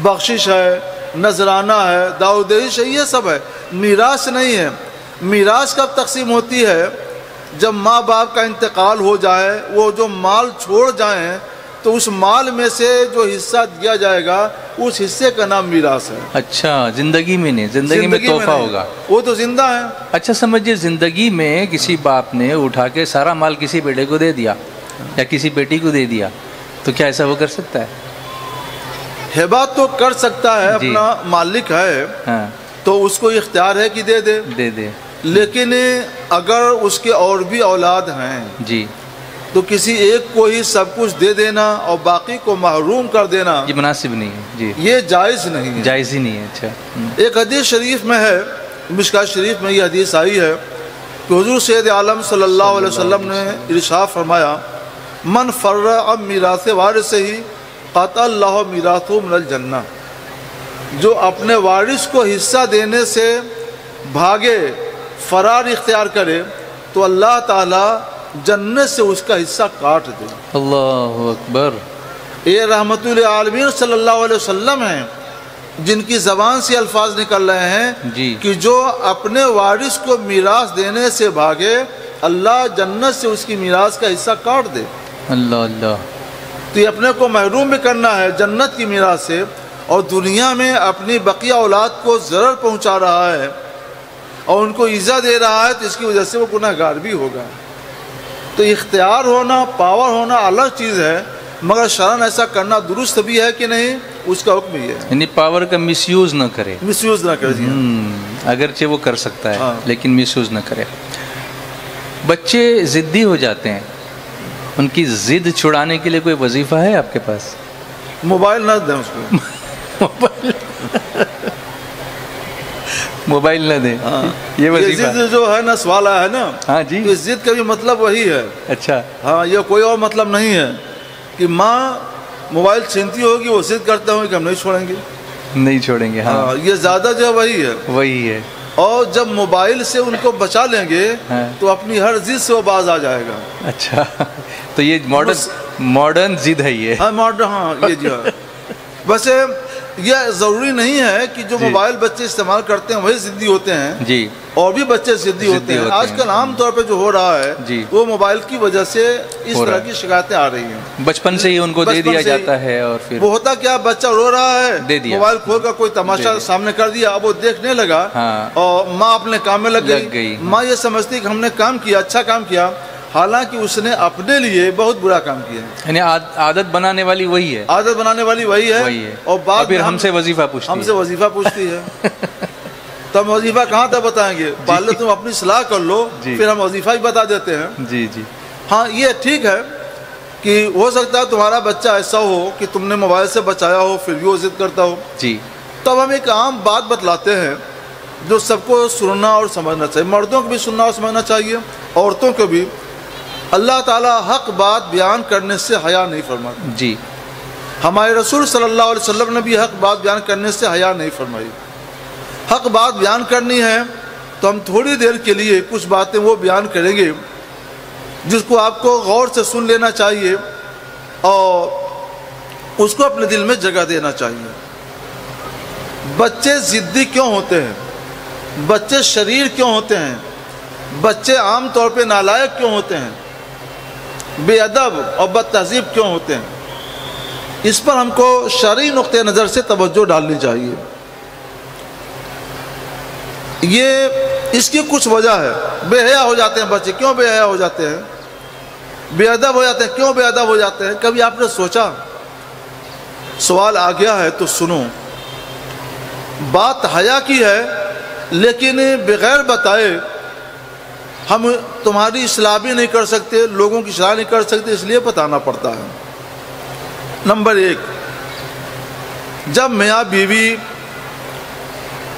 بخشش ہے, نذرانہ ہے, داؤدیش ہے, یہ سب ہے. میراث نہیں ہے. میراث کب تقسیم ہوتی ہے؟ جب ماں باپ کا انتقال ہو جائے, وہ جو مال چھوڑ جائیں تو اس مال میں سے جو حصہ دیا جائے گا اس حصے کا نام میراث ہے. اچھا, زندگی میں نہیں, زندگی میں تحفہ ہوگا, وہ تو زندہ ہے. اچھا سمجھیے زندگی میں کسی باپ نے اٹھا کے سارا مال کسی بیٹے کو دے دیا یا کسی بیٹی کو دے دیا, تو کیا ایسا وہ کر سکتا ہے؟ ہبہ تو کر سکتا ہے, اپنا مالک ہے تو اس کو اختیار ہے کہ دے دے. لیکن اگر اس کے اور بھی اولاد ہیں جی تو کسی ایک کو ہی سب کچھ دے دینا اور باقی کو محروم کر دینا یہ مناسب نہیں ہے. جی یہ جائز نہیں ہے, جائز ہی نہیں ہے. اچھا. ایک حدیث شریف میں ہے, مشکوٰۃ شریف میں یہ حدیث آئی ہے کہ حضور سید عالم صلی اللہ علیہ وسلم نے ارشاد فرمایا من فرّ عن میراث وارثہ قطع اللہ میراثہ من الجنہ, جو اپنے وارث کو حصہ دینے سے بھاگے, فرار اختیار کرے تو اللہ تعالیٰ جنت سے اس کا حصہ کاٹ دے. اللہ اکبر. یہ رحمت للعالمین صلی اللہ علیہ وسلم ہیں جن کی زبان سے الفاظ نکل رہے ہیں جی کہ جو اپنے وارث کو میراث دینے سے بھاگے اللہ جنت سے اس کی میراث کا حصہ کاٹ دے. اللہ اللہ. تو یہ اپنے کو محروم بھی کرنا ہے جنت کی میراث سے، اور دنیا میں اپنی بقیہ اولاد کو ضرر پہنچا رہا ہے اور ان کو ایذا دے رہا ہے، تو اس کی وجہ سے وہ گناہ گار بھی ہوگا. تو اختیار ہونا، پاور ہونا الگ چیز ہے، مگر شرعاً ایسا کرنا درست بھی ہے کہ نہیں، اس کا حکم ہی ہے. یعنی پاور کا مس یوز نہ کرے. مس یوز نہ کرے. اگرچہ وہ کر سکتا ہے لیکن مس یوز نہ کرے. بچے ضدی ہو جاتے ہیں، ان کی ضد چھڑانے کے لیے کوئی وظیفہ ہے آپ کے پاس؟ موبائل نہ دیں اس کو. موبائل نہ دیں. یہ وظیفہ ضد جو ہے نا سوال ہے نا. ہاں جی. تو ضد کا بھی مطلب وہی ہے. اچھا. ہاں یہ کوئی اور مطلب نہیں ہے کہ ماں موبائل چھینتی ہوگی وہ ضد کرتے ہوں کہ ہم نہیں چھوڑیں گے. نہیں چھوڑیں گے. ہاں یہ زیادہ جو وہی ہے. وہی ہے. اور جب موبائل سے ان کو بچا لیں گے تو اپنی ہر ضد سے وہ باز آ جائے گا. اچھا تو یہ ماڈرن ضد ہے یہ. ہاں ماڈرن. ہاں یہ جی ہاں. ویسے یہ ضروری نہیں ہے کہ جو موبائل بچے استعمال کرتے ہیں وہی ضدی ہوتے ہیں جی، اور بھی بچے ضدی ہوتے ہیں. آج کل عام طور پہ جو ہو رہا ہے جی وہ موبائل کی وجہ سے اس طرح کی شکایتیں آ رہی ہیں. بچپن سے ہی ان کو دے دیا جاتا ہے اور پھر وہ ہوتا کیا بچہ رو رہا ہے موبائل کھول کر کوئی تماشا سامنے کر دیا، اب وہ دیکھنے لگا اور ماں اپنے کام میں لگ گئی. ماں یہ سمجھتی کہ ہم نے کام کیا، اچھا کام کیا، حالانکہ اس نے اپنے لیے بہت برا کام کیا. یعنی عادت بنانے والی وہی ہے. عادت بنانے والی وہی ہے. اور بعد پھر ہم سے وظیفہ پوچھتی ہے. تو ہم وظیفہ کہاں تک بتائیں گے؟ پہلے تم اپنی صلاح کر لو پھر ہم وظیفہ ہی بتا دیتے ہیں. جی جی. ہاں یہ ٹھیک ہے کہ ہو سکتا ہے تمہارا بچہ ایسا ہو کہ تم نے موبائل سے بچایا ہو پھر بھی وہ ضد کرتا ہو جی. تب ہم ایک عام بات بتلاتے ہیں جو سب کو سننا اور سمجھنا چاہیے. مردوں کو بھی سننا اور سمجھنا چاہیے، عورتوں کو بھی. اللہ تعالیٰ حق بات بیان کرنے سے حیا نہیں فرماتا جی. ہمارے رسول صلی اللہ علیہ وسلم نے بھی حق بات بیان کرنے سے حیا نہیں فرمائی. حق بات بیان کرنی ہے تو ہم تھوڑی دیر کے لیے کچھ باتیں وہ بیان کریں گے جس کو آپ کو غور سے سن لینا چاہیے اور اس کو اپنے دل میں جگہ دینا چاہیے. بچے ضدی کیوں ہوتے ہیں؟ بچے شریر کیوں ہوتے ہیں؟ بچے عام طور پہ نالائق کیوں ہوتے ہیں؟ بے ادب اور بد تہذیب کیوں ہوتے ہیں؟ اس پر ہم کو شرعی نقطہ نظر سے توجہ ڈالنی چاہیے. یہ اس کی کچھ وجہ ہے. بے حیا ہو جاتے ہیں بچے. کیوں بے حیا ہو جاتے ہیں؟ بے ادب ہو جاتے ہیں. کیوں بے ادب ہو جاتے ہیں؟ کبھی آپ نے سوچا؟ سوال آ گیا ہے تو سنو. بات حیا کی ہے لیکن بغیر بتائے ہم تمہاری اصلاح بھی نہیں کر سکتے، لوگوں کی اصلاح نہیں کر سکتے، اس لیے بتانا پڑتا ہے. نمبر 1، جب میاں بیوی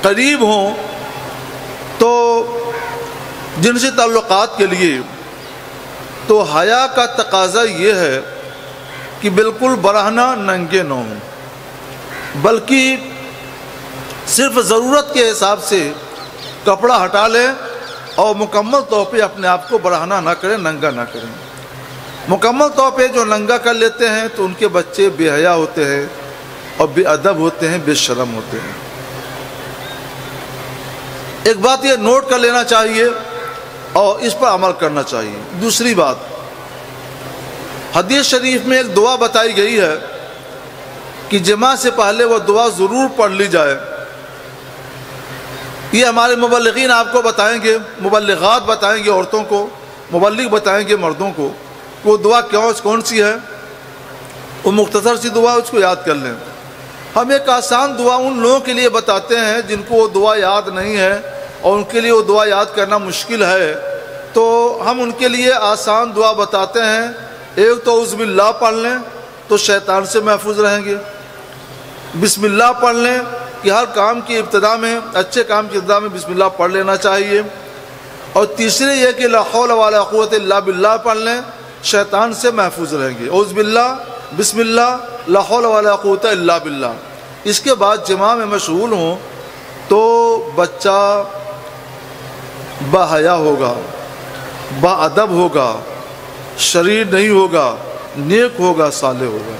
قریب ہوں تو جنسی تعلقات کے لیے تو حیا کا تقاضا یہ ہے کہ بالکل برہنہ ننگے نہ ہوں، بلکہ صرف ضرورت کے حساب سے کپڑا ہٹا لیں اور مکمل طور پہ اپنے آپ کو برہنہ نہ کریں، ننگا نہ کریں. مکمل طور پہ جو ننگا کر لیتے ہیں تو ان کے بچے بے حیا ہوتے ہیں اور بے ادب ہوتے ہیں، بے شرم ہوتے ہیں. ایک بات یہ نوٹ کر لینا چاہیے اور اس پر عمل کرنا چاہیے. دوسری بات، حدیث شریف میں ایک دعا بتائی گئی ہے کہ جماع سے پہلے وہ دعا ضرور پڑھ لی جائے. یہ ہمارے مبلغین آپ کو بتائیں گے، مبلغات بتائیں گے عورتوں کو، مبلغ بتائیں گے مردوں کو. وہ دعا کون سی ہے؟ وہ مختصر سی دعا، اس کو یاد کر لیں. ہم ایک آسان دعا ان لوگوں کے لیے بتاتے ہیں جن کو وہ دعا یاد نہیں ہے اور ان کے لیے وہ دعا یاد کرنا مشکل ہے، تو ہم ان کے لیے آسان دعا بتاتے ہیں. ایک تو اعوذ باللہ پڑھ لیں تو شیطان سے محفوظ رہیں گے. بسم اللہ پڑھ لیں کہ ہر کام کی ابتدا میں، اچھے کام کی ابتدا میں بسم اللہ پڑھ لینا چاہیے. اور تیسرے یہ کہ لا حول ولا قوت الا باللہ پڑھ لیں، شیطان سے محفوظ رہیں گے. اعوذ باللہ، بسم اللہ، لا حول ولا قوت الا باللہ. اس کے بعد جماع میں مشغول ہوں تو بچہ با حیا ہوگا، با ادب ہوگا، شریر نہیں ہوگا، نیک ہوگا، صالح ہوگا.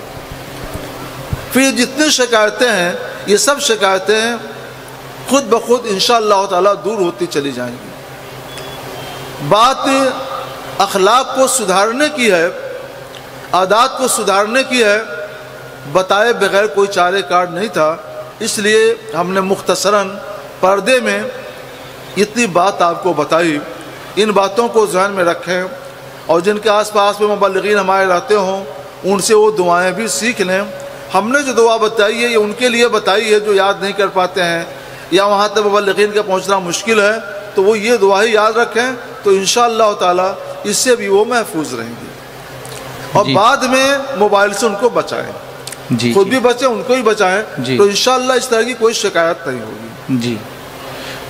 پھر جتنی شکایتیں ہیں یہ سب شکایتیں خود بخود انشاءاللہ تعالی دور ہوتی چلی جائیں گی۔ بات اخلاق کو سدھارنے کی ہے، عادات کو سدھارنے کی ہے، بتائے بغیر کوئی چارے کار نہیں تھا، اس لیے ہم نے مختصراً پردے میں اتنی بات آپ کو بتائی۔ ان باتوں کو ذہن میں رکھیں، اور جن کے آس پاس میں مبلغین ہمارے رہتے ہوں ان سے وہ دعائیں بھی سیکھ لیں۔ ہم نے جو دعا بتائی ہے یہ ان کے لیے بتائی ہے جو یاد نہیں کر پاتے ہیں یا وہاں تک مبلغین کا پہنچنا مشکل ہے، تو وہ یہ دعا ہی یاد رکھیں تو انشاءاللہ تعالی اس سے بھی وہ محفوظ رہیں گے۔ اور بعد میں موبائل سے ان کو بچائیں، خود بھی بچیں، ان کو بھی بچائیں، تو انشاءاللہ اس طرح کی کوئی شکایت نہیں ہوگی۔ جی،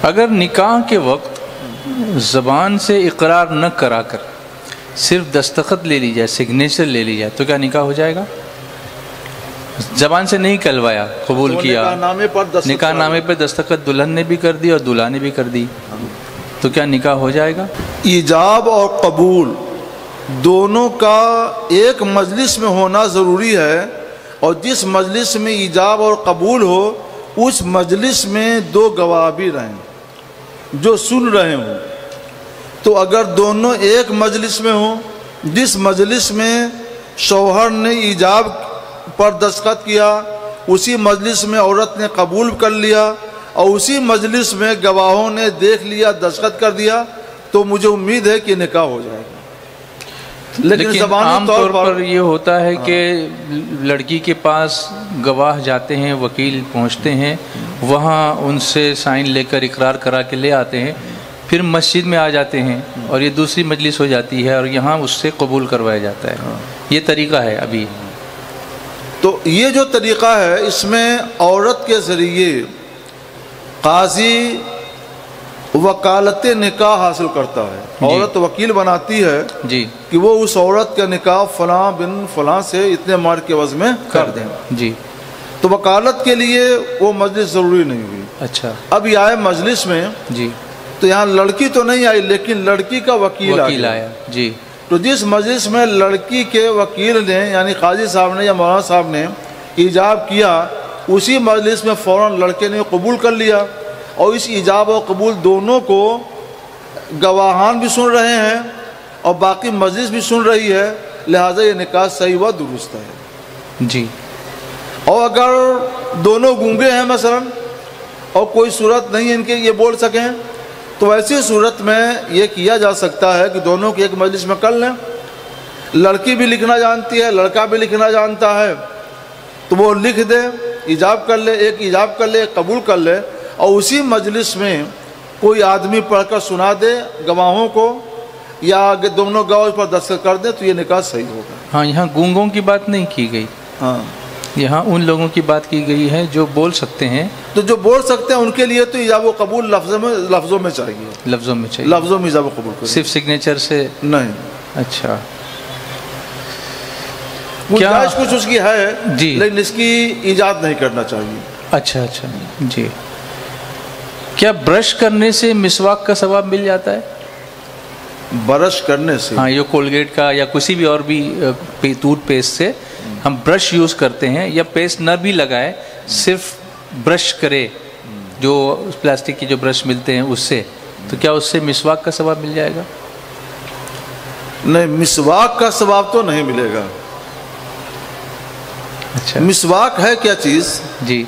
اگر نکاح کے وقت زبان سے اقرار نہ کرا کر صرف دستخط لے لی جائے، سگنیچر لے لی جائے، تو کیا نکاح ہو جائے گا؟ زبان سے نہیں کلوایا، قبول کیا، نکاح نامے پہ دستخط دلہن نے بھی کر دی اور دلہا نے بھی کر دی، تو کیا نکاح ہو جائے گا؟ ایجاب اور قبول دونوں کا ایک مجلس میں ہونا ضروری ہے، اور جس مجلس میں ایجاب اور قبول ہو اس مجلس میں دو گواہ بھی رہیں جو سن رہے ہوں۔ تو اگر دونوں ایک مجلس میں ہوں، جس مجلس میں شوہر نے ایجاب پر دستخط کیا اسی مجلس میں عورت نے قبول کر لیا، اور اسی مجلس میں گواہوں نے دیکھ لیا، دستخط کر دیا، تو مجھے امید ہے کہ نکاح ہو جائے گا۔ لیکن عام طور پر یہ ہوتا ہے کہ لڑکی کے پاس گواہ جاتے ہیں، وکیل پہنچتے ہیں، وہاں ان سے سائن لے کر اقرار کرا کے لے آتے ہیں، پھر مسجد میں آ جاتے ہیں اور یہ دوسری مجلس ہو جاتی ہے اور یہاں اس سے قبول کروایا جاتا ہے۔ یہ طریقہ ہے ابھی۔ تو یہ جو طریقہ ہے اس میں عورت کے ذریعے قاضی وکالت نکاح حاصل کرتا ہے، عورت وکیل بناتی ہے کہ وہ اس عورت کا نکاح فلاں بن فلاں سے اتنے مہر کے عوض میں کر دیں۔ جی، تو وکالت کے لیے وہ مجلس ضروری نہیں ہوئی۔ اچھا، اب یہ آئے مجلس میں، جی، تو یہاں لڑکی تو نہیں آئی لیکن لڑکی کا وکیل آیا۔ جی، تو جس مجلس میں لڑکی کے وکیل نے یعنی قاضی صاحب نے یا مولانا صاحب نے ایجاب کیا، اسی مجلس میں فوراً لڑکے نے قبول کر لیا، اور اس ایجاب و قبول دونوں کو گواہان بھی سن رہے ہیں اور باقی مجلس بھی سن رہی ہے، لہٰذا یہ نکاح صحیح و درست ہے۔ جی، اور اگر دونوں گونگے ہیں مثلا اور کوئی صورت نہیں ان کے یہ بول سکیں، تو ایسی صورت میں یہ کیا جا سکتا ہے کہ دونوں کی ایک مجلس میں کر لیں۔ لڑکی بھی لکھنا جانتی ہے، لڑکا بھی لکھنا جانتا ہے، تو وہ لکھ دے، ایجاب کر لے، ایک ایجاب کر لے، ایک قبول کر لے، اور اسی مجلس میں کوئی آدمی پڑھ کر سنا دے گواہوں کو، یا دونوں گواہ پر دستخط کر دے، تو یہ نکاح صحیح ہوگا۔ ہاں، یہاں گونگوں کی بات نہیں کی گئی، ہاں، یہاں ان لوگوں کی بات کی گئی ہے جو بول سکتے ہیں۔ تو جو بول سکتے ہیں ان کے لیے تو ایجاب و قبول لفظوں میں چاہیے، لفظوں میں چاہیے، لفظوں میں ایجاب و قبول کریں، صرف سگنیچر سے نہیں۔ اچھا، گنجائش کچھ اس کی ہے، جی، لیکن اس کی ایجاد نہیں کرنا چاہیے۔ اچھا اچھا، جی، کیا برش کرنے سے مسواک کا ثواب مل جاتا ہے؟ برش کرنے سے؟ ہاں، یہ کولگیٹ کا یا کسی بھی اور بھی ٹوتھ پیسٹ سے ہم برش یوز کرتے ہیں، یا پیسٹ نہ بھی لگائے، صرف برش کرے، جو پلاسٹک کے جو برش ملتے ہیں اس سے، تو کیا اس سے مسواک کا ثواب مل جائے گا؟ نہیں، مسواک کا ثواب تو نہیں ملے گا۔ اچھا، مسواک ہے کیا چیز؟ جی،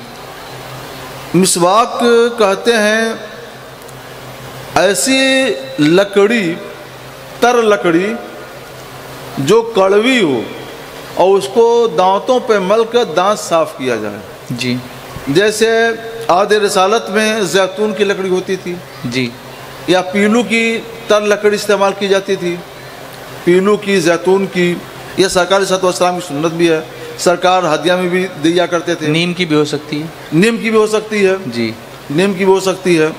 مسواک کہتے ہیں ایسی لکڑی، تر لکڑی جو کڑوی ہو اور اس کو دانتوں پہ مل کر دانت صاف کیا جائے۔ جی، جیسے عہد رسالت میں زیتون کی لکڑی ہوتی تھی، جی، یا پیلو کی تر لکڑی استعمال کی جاتی تھی، پیلو کی، زیتون کی، یہ سرکار صلی اللہ علیہ وسلم کی سنت بھی ہے، سرکار ہدیہ میں بھی دیا کرتے تھے۔ نیم کی بھی ہو سکتی ہے، نیم کی بھی ہو سکتی ہے، جی، نیم کی بھی ہو سکتی ہے۔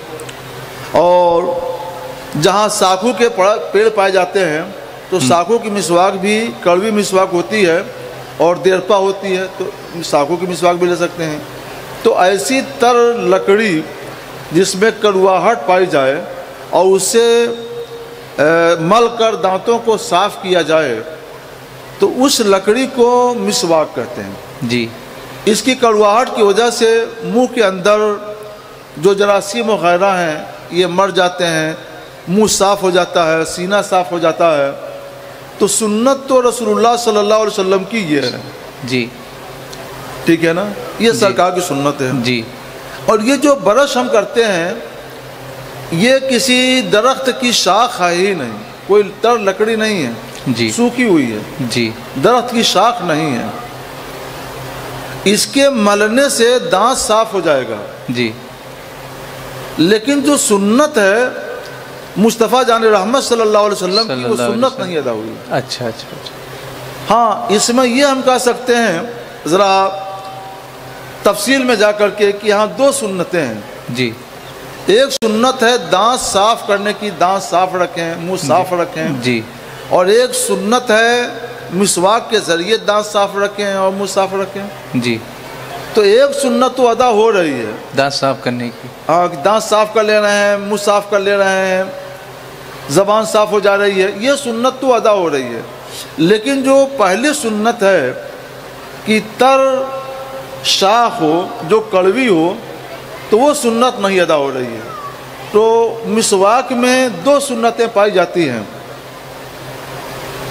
اور جہاں ساکھو کے پیڑ پائے جاتے ہیں تو ساکھو کی مسواک بھی کڑوی مسواک ہوتی ہے اور دیرپا ہوتی ہے، تو ساکھو کی مسواک بھی لے سکتے ہیں۔ تو ایسی تر لکڑی جس میں کڑواہٹ پائی جائے اور اس سے مل کر دانتوں کو صاف کیا جائے، تو اس لکڑی کو مسواک کہتے ہیں۔ جی، اس کی کڑواہٹ کی وجہ سے منہ کے اندر جو جراثیم وغیرہ ہیں یہ مر جاتے ہیں، منہ صاف ہو جاتا ہے، سینہ صاف ہو جاتا ہے۔ تو سنت تو رسول اللہ صلی اللہ علیہ وسلم کی یہ ہے جی، ٹھیک ہے نا، یہ سرکار کی سنت ہے جی۔ اور یہ جو برش ہم کرتے ہیں یہ کسی درخت کی شاخ ہے ہی نہیں، کوئی تر لکڑی نہیں ہے جی سوکھی ہوئی ہے، جی درخت کی شاخ نہیں ہے۔ اس کے ملنے سے دانت صاف ہو جائے گا، جی لیکن جو سنت ہے مصطفیٰ جان رحمت صلی اللہ علیہ وسلم کی وہ سنت نہیں ادا ہوئی۔ اچھا اچھا اچھا، ہاں اس میں یہ ہم کہہ سکتے ہیں ذرا تفصیل میں جا کر کے کہ یہاں دو سنتیں ہیں۔ جی، ایک سنت ہے دانت صاف کرنے کی، دانت صاف رکھیں، منہ صاف رکھیں، جی، اور ایک سنت ہے مسواک کے ذریعے دانت صاف رکھیں اور منہ صاف رکھیں۔ جی، تو ایک سنت تو ادا ہو رہی ہے، دانت صاف کرنے کی، ہاں دانت صاف کر لے رہے ہیں، منہ صاف کر لے رہے ہیں، زبان صاف ہو جا رہی ہے، یہ سنت تو ادا ہو رہی ہے۔ لیکن جو پہلی سنت ہے کہ تر شاخ ہو، جو کڑوی ہو، تو وہ سنت نہیں ادا ہو رہی ہے۔ تو مسواک میں دو سنتیں پائی جاتی ہیں،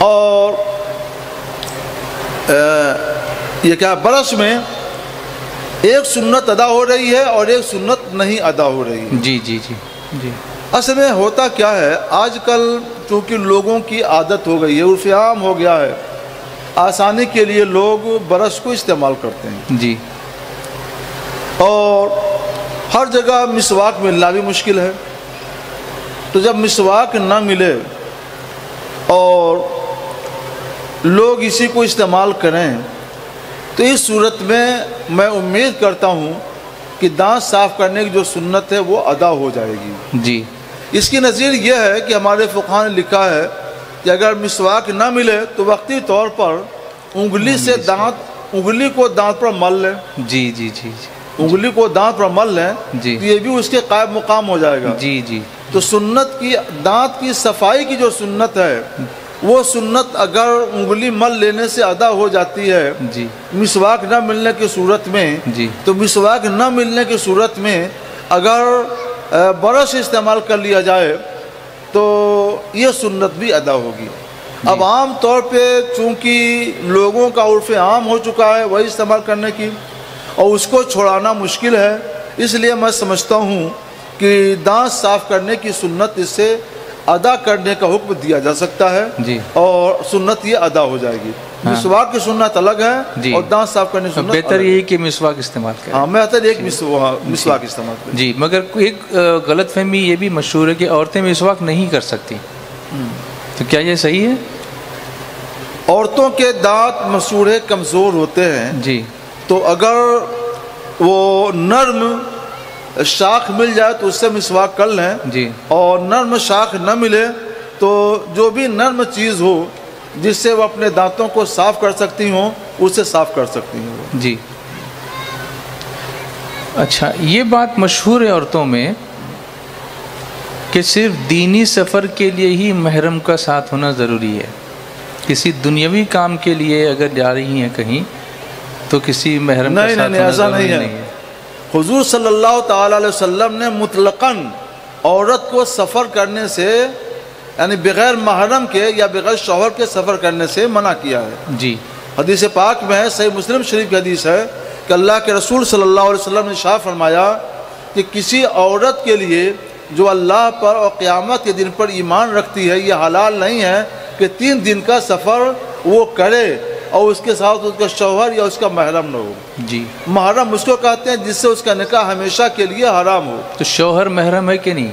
اور یہ کیا برش میں ایک سنت ادا ہو رہی ہے اور ایک سنت نہیں ادا ہو رہی ہے۔ جی جی جی جی، اصل میں ہوتا کیا ہے، آج کل چونکہ لوگوں کی عادت ہو گئی ہے، عرف عام ہو گیا ہے، آسانی کے لیے لوگ برش کو استعمال کرتے ہیں، جی، اور ہر جگہ مسواک ملنا بھی مشکل ہے۔ تو جب مسواک نہ ملے اور لوگ اسی کو استعمال کریں تو اس صورت میں امید کرتا ہوں کہ دانت صاف کرنے کی جو سنت ہے وہ ادا ہو جائے گی۔ جی، اس کی نظیر یہ ہے کہ ہمارے فقہاء نے لکھا ہے کہ اگر مسواک نہ ملے تو وقتی طور پر انگلی کو دانت پر مل لیں، جی جی جی جی، انگلی کو دانت پر مل لیں، جی، تو یہ بھی اس کے قائم مقام ہو جائے گا۔ جی جی، تو سنت کی دانت کی صفائی کی جو سنت ہے وہ سنت اگر انگلی مل لینے سے ادا ہو جاتی ہے جی، مسواک نہ ملنے کی صورت میں، جی، تو مسواک نہ ملنے کی صورت میں اگر برش استعمال کر لیا جائے تو یہ سنت بھی ادا ہوگی۔ اب عام طور پہ چونکہ لوگوں کا عرف عام ہو چکا ہے وہی استعمال کرنے کی، اور اس کو چھوڑانا مشکل ہے، اس لیے میں سمجھتا ہوں کہ دانت صاف کرنے کی سنت اس سے ادا کرنے کا حکم دیا جا سکتا ہے، جی، اور سنت یہ ادا ہو جائے گی۔ مسواک کی سنت الگ ہے جی، اور دانت صاف کرنے کی سنت بہتر یہ کہ مسواک استعمال کریں۔ ہاں بہتر ایک مسواک استعمال کریں۔ جی، مگر ایک غلط فہمی یہ بھی مشہور ہے کہ عورتیں مسواک نہیں کر سکتی، تو کیا یہ صحیح ہے؟ عورتوں کے دانت مسوڑھے کمزور ہوتے ہیں، جی، تو اگر وہ نرم شاخ مل جائے تو اس سے مسواک کر لیں، جی، اور نرم شاخ نہ ملے تو جو بھی نرم چیز ہو جس سے وہ اپنے دانتوں کو صاف کر سکتی ہوں اسے صاف کر سکتی ہوں۔ جی، اچھا، یہ بات مشہور ہے عورتوں میں کہ صرف دینی سفر کے لیے ہی محرم کا ساتھ ہونا ضروری ہے، کسی دنیاوی کام کے لیے اگر جا رہی ہیں کہیں تو کسی محرم کا ساتھ ہونا ضروری نہیں ہے۔ حضور صلی اللہ تعالی علیہ وسلم نے مطلقاً عورت کو سفر کرنے سے، یعنی بغیر محرم کے یا بغیر شوہر کے سفر کرنے سے منع کیا ہے۔ جی، حدیث پاک میں ہے، صحیح مسلم شریف کی حدیث ہے کہ اللہ کے رسول صلی اللہ علیہ وسلم نے ارشاد فرمایا کہ کسی عورت کے لیے جو اللہ پر اور قیامت کے دن پر ایمان رکھتی ہے یہ حلال نہیں ہے کہ 3 دن کا سفر وہ کرے اور اس کے ساتھ اس کا شوہر یا اس کا محرم نہ ہو۔ جی، محرم اس کو کہتے ہیں جس سے اس کا نکاح ہمیشہ کے لیے حرام ہو۔ تو شوہر محرم ہے کہ نہیں؟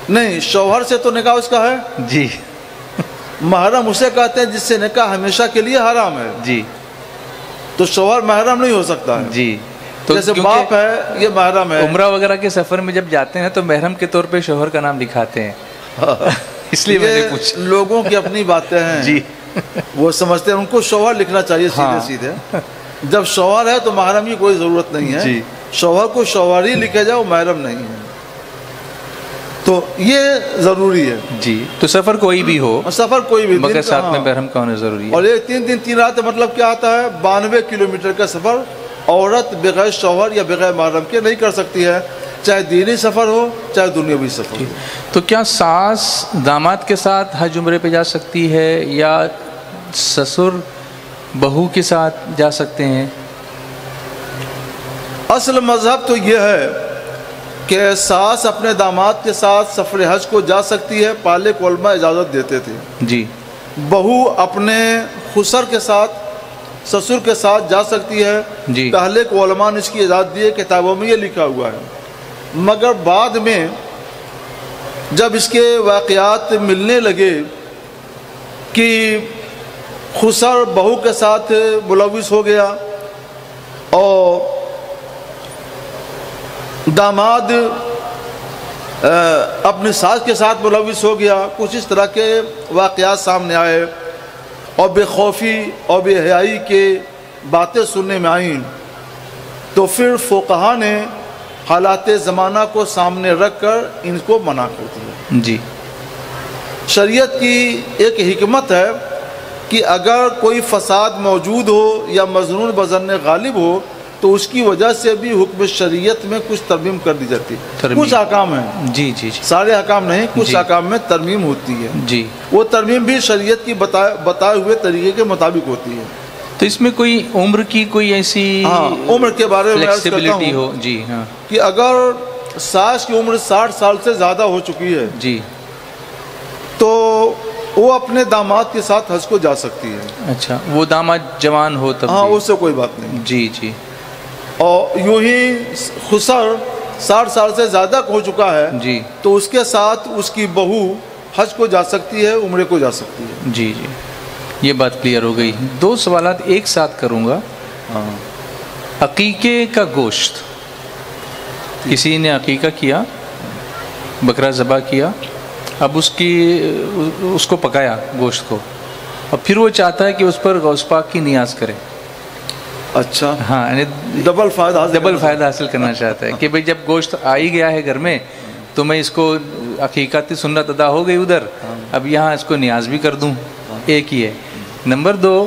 نہیں، شوہر سے تو نکاح اس کا ہے، جی، محرم اسے کہتے ہیں جس سے نکاح ہمیشہ کے لیے حرام ہے۔ جی، تو شوہر محرم نہیں ہو سکتا ہے، جی، تو جیسے باپ ہے یہ محرم ہے۔ عمرہ وغیرہ کے سفر میں جب جاتے ہیں تو محرم کے طور پہ شوہر کا نام لکھاتے ہیں، اس لیے میں نے پوچھا۔ لوگوں کی اپنی باتیں ہیں، جی، وہ سمجھتے ہیں ان کو شوہر لکھنا چاہیے سیدھے سیدھے۔ جب شوہر ہے تو محرم کی کوئی ضرورت نہیں ہے، جی، شوہر کو شوہر ہی لکھے جائے، وہ محرم نہیں ہے، تو یہ ضروری ہے۔ جی، تو سفر کوئی بھی ہو، سفر کوئی بھی مگر ساتھ میں محرم کا ہونا ضروری ہے۔ اور 3 دن 3 رات مطلب کیا آتا ہے؟ 92 کلومیٹر کا سفر عورت بغیر شوہر یا بغیر محرم کے نہیں کر سکتی ہے، چاہے دینی سفر ہو چاہے دنیاوی سفر ہو۔ تو کیا ساس داماد کے ساتھ حج عمرے پہ جا سکتی ہے یا سسر بہو کے ساتھ جا سکتے ہیں؟ اصل مذہب تو یہ ہے کہ ساس اپنے داماد کے ساتھ سفر حج کو جا سکتی ہے، پہلے علماء اجازت دیتے تھے۔ جی۔ بہو اپنے خسر کے ساتھ سسر کے ساتھ جا سکتی ہے، جی۔ پہلے کو علماء نے اس کی اجازت دی ہے، کتابوں میں یہ لکھا ہوا ہے، مگر بعد میں جب اس کے واقعات ملنے لگے کہ خسر بہو کے ساتھ ملوث ہو گیا اور داماد اپنی ساس کے ساتھ ملوث ہو گیا، کچھ اس طرح کے واقعات سامنے آئے اور بے خوفی اور بے حیائی کے باتیں سننے میں آئیں، تو پھر فقہا نے حالات زمانہ کو سامنے رکھ کر ان کو منع کر دیا۔ جی۔ شریعت کی ایک حکمت ہے کہ اگر کوئی فساد موجود ہو یا مظنون بظن غالب ہو تو اس کی وجہ سے بھی حکم شریعت میں کچھ ترمیم کر دی جاتی ہے۔ کچھ احکام ہیں، جی جی، سارے احکام نہیں، کچھ احکام میں ترمیم ہوتی ہے، جی، وہ ترمیم بھی شریعت کی بتائے ہوئے طریقے کے مطابق ہوتی ہے۔ تو اس میں کوئی عمر کی کوئی ایسی عمر کے بارے میں فلیکسیبلٹی ہو؟ جی ہاں، کہ اگر ساس کی عمر 60 سال سے زیادہ ہو چکی ہے جی، تو وہ اپنے داماد کے ساتھ حج کو جا سکتی ہے۔ اچھا، وہ داماد جوان ہو تب؟ ہاں، اس سے کوئی بات نہیں۔ جی جی۔ اور یوں ہی خسر 60 سال سے زیادہ ہو چکا ہے جی، تو اس کے ساتھ اس کی بہو حج کو جا سکتی ہے، عمرے کو جا سکتی ہے۔ جی جی، یہ بات کلیئر ہو گئی۔ دو سوالات ایک ساتھ کروں گا۔ عقیقے کا گوشت، کسی نے عقیقہ کیا، بکرا ذبح کیا، اب اس کو پکایا گوشت کو، اور پھر وہ چاہتا ہے کہ اس پر غوث پاک کی نیاز کرے۔ اچھا، ہاں، یعنی ڈبل فائدہ حاصل کرنا چاہتا ہے کہ بھئی جب گوشت آ ہی گیا ہے گھر میں تو میں اس کو عقیقتی سنت ادا ہو گئی ادھر، اب یہاں اس کو نیاز بھی کر دوں۔ ایک ہی ہے۔ نمبر 2،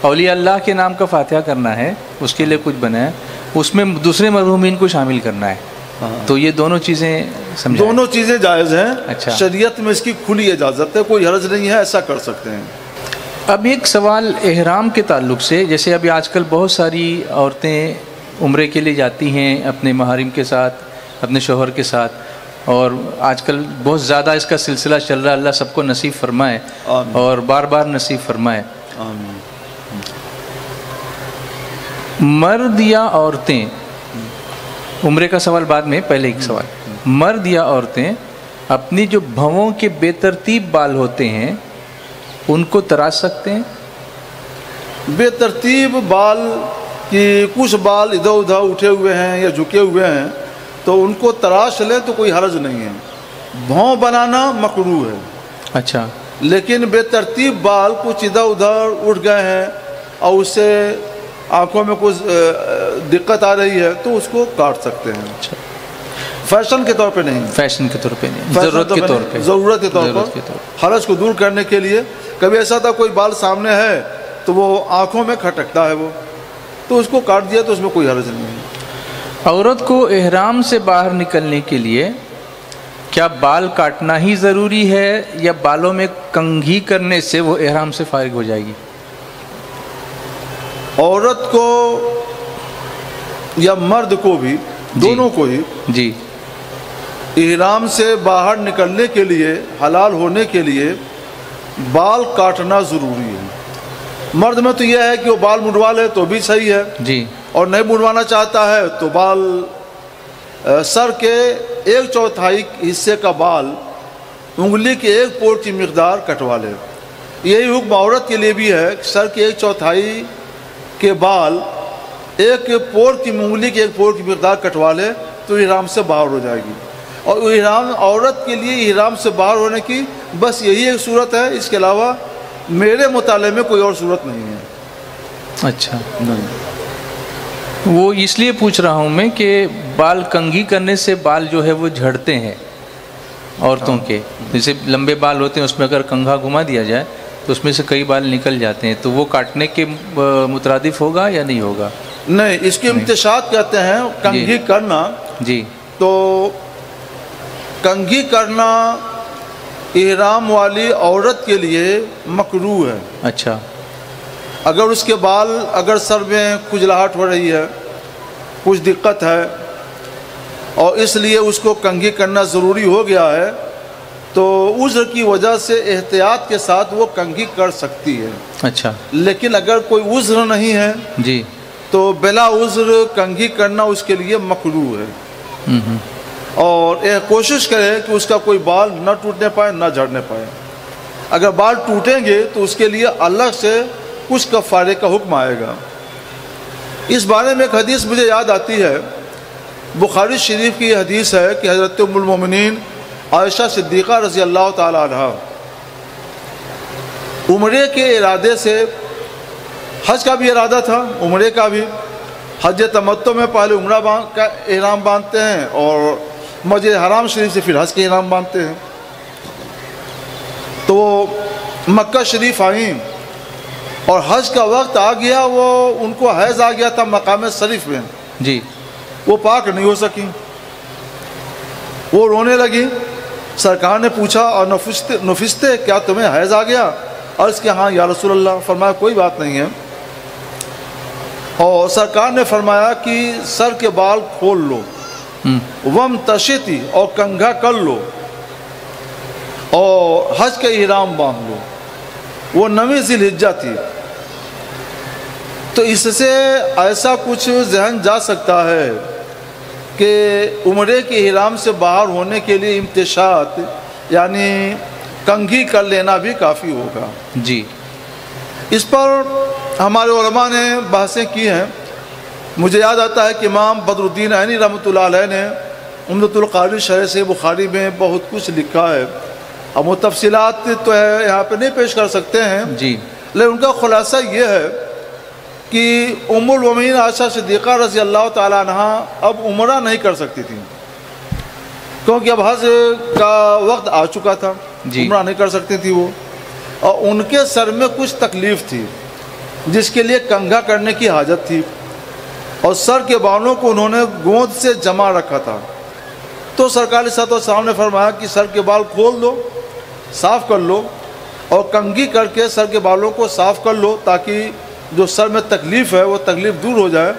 اولیاء اللہ کے نام کا فاتحہ کرنا ہے، اس کے لیے کچھ بنا ہے، اس میں دوسرے مرحومین کو شامل کرنا ہے، تو یہ دونوں چیزیں سمجھائیں۔ دونوں چیزیں جائز ہیں۔ اچھا، شریعت میں اس کی کھلی اجازت ہے، کوئی حرج نہیں ہے، ایسا کر سکتے ہیں۔ اب ایک سوال احرام کے تعلق سے، جیسے ابھی آج کل بہت ساری عورتیں عمرے کے لیے جاتی ہیں اپنے محارم کے ساتھ، اپنے شوہر کے ساتھ، اور آج کل بہت زیادہ اس کا سلسلہ چل رہا ہے، اللہ سب کو نصیب فرمائے اور بار بار نصیب فرمائے۔ آمین۔ مرد یا عورتیں، عمرے کا سوال بعد میں، پہلے ایک سوال، مرد یا عورتیں اپنی جو بھووں کے بے ترتیب بال ہوتے ہیں ان کو تراش سکتے ہیں؟ بے ترتیب بال کی کچھ بال ادھر ادھر اٹھے ہوئے ہیں یا جھکے ہوئے ہیں تو ان کو تراش لیں تو کوئی حرج نہیں ہے۔ بھوں بنانا مکروہ ہے۔ اچھا، لیکن بے ترتیب بال کچھ ادھر ادھر اٹھ گئے ہیں اور اس سے آنکھوں میں کچھ دقت آ رہی ہے تو اس کو کاٹ سکتے ہیں۔ اچھا، فیشن کے طور پہ نہیں، فیشن کے طور پہ نہیں، ضرورت کے طور پہ، ضرورت کے طور پر، حرج کو دور کرنے کے لیے۔ کبھی ایسا تھا کوئی بال سامنے ہے تو وہ آنکھوں میں کھٹکتا ہے، وہ تو اس کو کاٹ دیا تو اس میں کوئی حرج نہیں ہے۔ عورت کو احرام سے باہر نکلنے کے لیے کیا بال کاٹنا ہی ضروری ہے یا بالوں میں کنگھی کرنے سے وہ احرام سے فارغ ہو جائے گی؟ عورت کو یا مرد کو بھی، دونوں کو ہی، جی، احرام سے باہر نکلنے کے لیے، حلال ہونے کے لیے بال کاٹنا ضروری ہے۔ مرد میں تو یہ ہے کہ وہ بال منڈوا لے تو بھی صحیح ہے، جی، اور نہیں منڈوانا چاہتا ہے تو بال سر کے 1/4 حصے کا بال انگلی کے 1 پور کی مقدار کٹوا لے۔ یہی حکم عورت کے لیے بھی ہے کہ سر کے 1/4 کے بال 1 پور کی انگلی کے 1 پور کی مقدار کٹوا لے تو احرام سے باہر ہو جائے گی۔ اور احرام عورت کے لیے احرام سے باہر ہونے کی بس یہی ایک صورت ہے، اس کے علاوہ میرے مطالعے میں کوئی اور صورت نہیں ہے۔ اچھا، وہ اس لیے پوچھ رہا ہوں میں کہ بال کنگھی کرنے سے بال جو ہے وہ جھڑتے ہیں عورتوں کے، جیسے لمبے بال ہوتے ہیں اس میں اگر کنگھا گھما دیا جائے تو اس میں سے کئی بال نکل جاتے ہیں، تو وہ کاٹنے کے مترادف ہوگا یا نہیں ہوگا؟ نہیں، اس کی امتشاط کہتے ہیں کنگھی کرنا. جی. تو کنگھی کرنا احرام والی عورت کے لیے مکروہ ہے. اچھا. اگر اس کے بال اگر سر میں کھجلاہٹ ہو رہی ہے، کچھ دقت ہے اور اس لیے اس کو کنگھی کرنا ضروری ہو گیا ہے تو عذر کی وجہ سے احتیاط کے ساتھ وہ کنگھی کر سکتی ہے. اچھا. لیکن اگر کوئی عذر نہیں ہے جی تو بلا عذر کنگھی کرنا اس کے لیے مکروہ ہے. اور کوشش کرے کہ اس کا کوئی بال نہ ٹوٹنے پائے نہ جھڑنے پائے. اگر بال ٹوٹیں گے تو اس کے لیے الگ سے کچھ کفارے کا حکم آئے گا. اس بارے میں ایک حدیث مجھے یاد آتی ہے، بخاری شریف کی حدیث ہے کہ حضرت ام المومنین عائشہ صدیقہ رضی اللہ تعالی عنہا عمرے کے ارادے سے، حج کا بھی ارادہ تھا، عمرے کا بھی، حج تمتع میں پہلے عمرہ کا احرام باندھتے ہیں اور مسجد حرام شریف سے پھر حج کے احرام باندھتے ہیں. تو وہ مکہ شریف آئیں اور حج کا وقت آ گیا، وہ ان کو حیض آ گیا تھا مقام شریف میں. جی. وہ پاک نہیں ہو سکیں، وہ رونے لگی. سرکار نے پوچھا اور نفستے کیا تمہیں حیض آ گیا؟ عرض کہ ہاں یا رسول اللہ. فرمایا کوئی بات نہیں ہے. اور سرکار نے فرمایا کہ سر کے بال کھول لو، وم تشتی اور کنگھا کر لو اور حج کا احرام باندھ لو. وہ 9 ذی الحجہ تھی. تو اس سے ایسا کچھ ذہن جا سکتا ہے کہ عمرے کے احرام سے باہر ہونے کے لیے امتشاط یعنی کنگھی کر لینا بھی کافی ہوگا. جی. اس پر ہمارے علماء نے بحثیں کی ہیں. مجھے یاد آتا ہے کہ امام بدر الدین عینی رحمۃ اللہ علیہ نے عمدۃ القاری شرح سے بخاری میں بہت کچھ لکھا ہے. اب وہ تفصیلات تو ہے یہاں پہ نہیں پیش کر سکتے ہیں. جی. لیکن ان کا خلاصہ یہ ہے کہ ام المومنین عائشہ صدیقہ رضی اللہ تعالی عنہا اب عمرہ نہیں کر سکتی تھیں کیونکہ اب حج کا وقت آ چکا تھا. عمرہ نہیں کر سکتی تھی وہ، اور ان کے سر میں کچھ تکلیف تھی جس کے لیے کنگھا کرنے کی حاجت تھی، اور سر کے بالوں کو انہوں نے گوند سے جما رکھا تھا. تو سرکار صلی اللہ علیہ وسلم نے فرمایا کہ سر کے بال کھول دو، صاف کر لو اور کنگھی کر کے سر کے بالوں کو صاف کر لو تاکہ جو سر میں تکلیف ہے وہ تکلیف دور ہو جائے،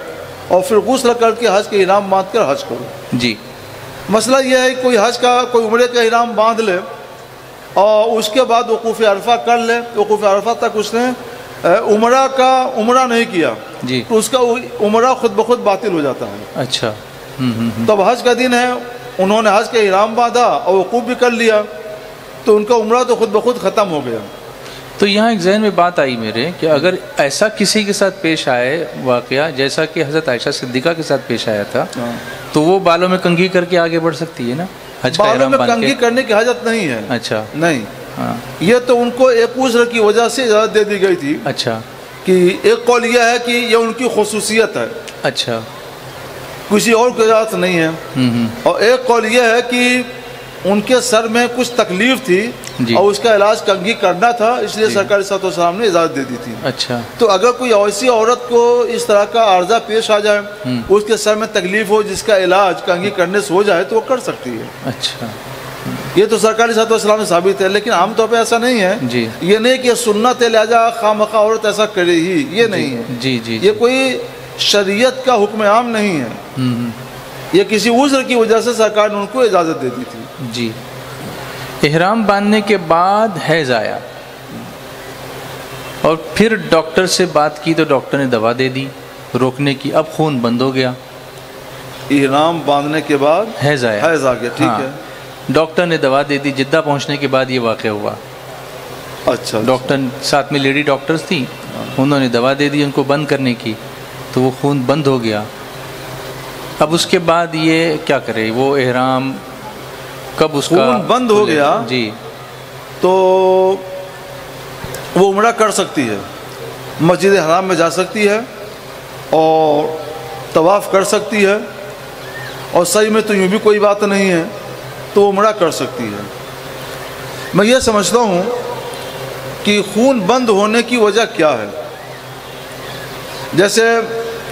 اور پھر غسل کر کے حج کے احرام باندھ کر حج کرو. جی. مسئلہ یہ ہے کہ کوئی عمرے کا احرام باندھ لے اور اس کے بعد وقوف عرفہ کر لے، وقوف عرفہ تک اس نے عمرہ نہیں کیا، جی. تو اس کا عمرہ خود بخود باطل ہو جاتا ہے. اچھا. تب حج کا دن ہے، انہوں نے حج کا احرام باندھا اور وقوف بھی کر لیا تو ان کا عمرہ تو خود بخود ختم ہو گیا. تو یہاں ایک ذہن میں بات آئی میرے کہ اگر ایسا کسی کے ساتھ پیش آئے واقعہ جیسا کہ حضرت عائشہ صدیقہ کے ساتھ پیش آیا تھا تو وہ بالوں میں کنگھی کر کے آگے بڑھ سکتی ہے نا؟ حج کا بالوں میں کنگھی کرنے کی حاجت نہیں ہے. اچھا. نہیں. یہ تو ان کو ایک عذر کی وجہ سے اجازت دے دی گئی تھی. اچھا. کہ ایک قول یہ ہے کہ یہ ان کی خصوصیت ہے. اچھا. کسی اور کو اجازت نہیں ہے. اور ایک قول یہ ہے کہ ان کے سر میں کچھ تکلیف تھی اور اس کا علاج کنگھی کرنا تھا، اس لیے سرکار صلی اللہ علیہ وسلم نے اجازت دے دی تھی. اچھا. تو اگر کوئی ایسی عورت کو اس طرح کا عارضہ پیش آ جائے، اس کے سر میں تکلیف ہو جس کا علاج کنگھی کرنے سے ہو جائے تو وہ کر سکتی ہے. اچھا. یہ تو سرکار صلی اللہ علیہ وسلم نے ثابت ہے، لیکن عام طور پہ ایسا نہیں ہے. جی. یہ نہیں کہ سنت ہے لہذا خواہ عورت ایسا کرے ہی، یہ نہیں ہے. جی جی. یہ کوئی شریعت کا حکم عام نہیں ہے. یہ کسی عذر کی وجہ سے سرکار نے ان کو اجازت دے دی تھی. جی. احرام باندھنے کے بعد حیض آیا اور پھر ڈاکٹر سے بات کی تو ڈاکٹر نے دوا دے دی روکنے کی، اب خون بند ہو گیا. احرام باندھنے کے بعد حیض آیا. حیض آ گیا. ٹھیک ہے. ڈاکٹر نے دوا دے دی. جدہ پہنچنے کے بعد یہ واقعہ ہوا. اچھا. ڈاکٹر ساتھ میں لیڈی ڈاکٹرز تھی، انہوں نے دوا دے دی ان کو بند کرنے کی تو وہ خون بند ہو گیا. اب اس کے بعد یہ کیا کرے؟ وہ احرام کب اس کا خون بند ہو گیا جی تو وہ عمرہ کر سکتی ہے، مسجد حرام میں جا سکتی ہے اور طواف کر سکتی ہے، اور صحیح میں تو یوں بھی کوئی بات نہیں ہے تو عمرہ کر سکتی ہے. میں یہ سمجھتا ہوں کہ خون بند ہونے کی وجہ کیا ہے. جیسے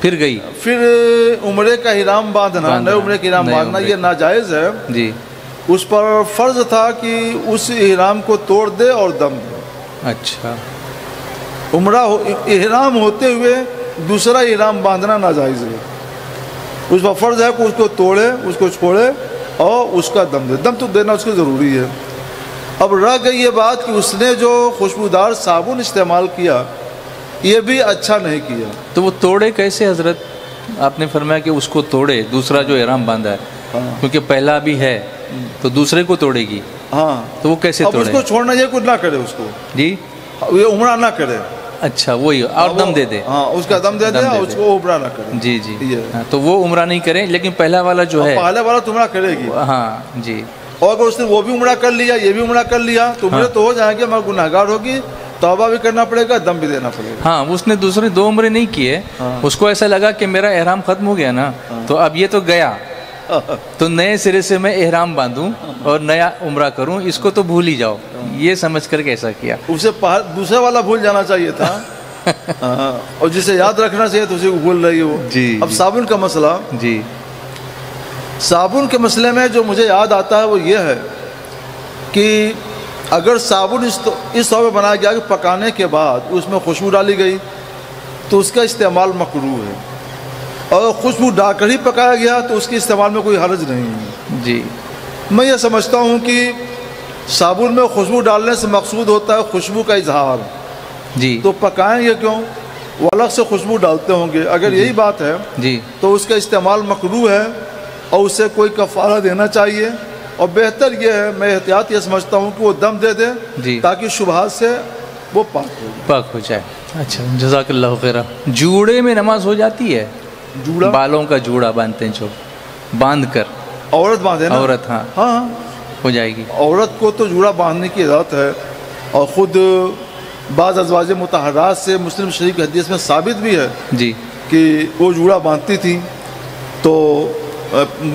پھر گئی. پھر عمرے کا احرام باندھنا، نئے عمرے کا احرام باندھنا یہ ناجائز ہے جی. اس پر فرض تھا کہ اس احرام کو توڑ دے اور دم دے. اچھا. عمرہ احرام ہوتے ہوئے دوسرا احرام باندھنا ناجائز ہے. اس پر فرض ہے کہ اس کو توڑے، اس کو چھوڑے اور اس کا دم دے. دم تو دینا اس کو ضروری ہے. اب رہ گئی یہ بات کہ اس نے جو خوشبودار صابن استعمال کیا یہ بھی اچھا نہیں کیا. تو وہ توڑے کیسے حضرت؟ آپ نے فرمایا کہ اس کو توڑے، دوسرا جو احرام باندھا ہے کیونکہ پہلا بھی ہے تو دوسرے کو توڑے گی. ہاں تو وہ کیسے توڑے؟ اب اس کو چھوڑنا یہ کچھ نہ کرے، اس کو جی یہ عمرہ نہ کرے. اچھا وہی، اور دم دے دے. ہاں اس کا دم دے دے اور اس کو عمرہ نہ کرے. جی جی. تو وہ عمرہ نہیں کریں، لیکن پہلا والا جو ہے پہلا والا تو عمرہ کرے گی. ہاں جی. اور اگر اس نے وہ بھی عمرہ کر لیا، یہ بھی عمرہ کر لیا تو عمرے تو ہو جائیں گے مگر گناہگار ہوگی، توبہ بھی کرنا پڑے گا، دم بھی دینا پڑے گا. ہاں اس نے دوسرے 2 عمرے نہیں کیے، اس کو ایسا لگا کہ میرا احرام ختم ہو گیا نا، تو اب یہ تو گیا، تو نئے سرے سے میں احرام باندھوں اور نیا عمرہ کروں، اس کو تو بھول ہی جاؤ، یہ سمجھ کر کے ایسا کیا. اسے دوسرا والا بھول جانا چاہیے تھا اور جسے یاد رکھنا چاہیے تو اسی کو بھول رہی ہو. جی. اب صابن کا مسئلہ، جی صابن کے مسئلے میں جو مجھے یاد آتا ہے وہ یہ ہے کہ اگر صابن اس طور پہ بنایا گیا کہ پکانے کے بعد اس میں خوشبو ڈالی گئی تو اس کا استعمال مکروہ ہے، اور خوشبو ڈال کر ہی پکایا گیا تو اس کے استعمال میں کوئی حرج نہیں ہے. جی. میں یہ سمجھتا ہوں کہ صابن میں خوشبو ڈالنے سے مقصود ہوتا ہے خوشبو کا اظہار. جی. تو پکائیں گے کیوں؟ وہ الگ سے خوشبو ڈالتے ہوں گے. اگر یہی بات ہے جی تو اس کا استعمال مکروہ ہے اور اسے کوئی کفارہ دینا چاہیے. اور بہتر یہ ہے، میں احتیاط یہ سمجھتا ہوں کہ وہ دم دے دے جی تاکہ شبہات سے وہ پاک ہو جائے. اچھا جزاک اللہ خیرہ. جوڑے میں نماز ہو جاتی ہے؟ جوڑا بالوں کا جوڑا باندھتے ہیں، جو باندھ کر عورت باندھے نا. عورت ہاں ہاں ہو جائے گی. عورت کو تو جوڑا باندھنے کی اجازت ہے، اور خود بعض ازواج مطہرات سے مسلم شریف کی حدیث میں ثابت بھی ہے جی کہ وہ جوڑا باندھتی تھیں تو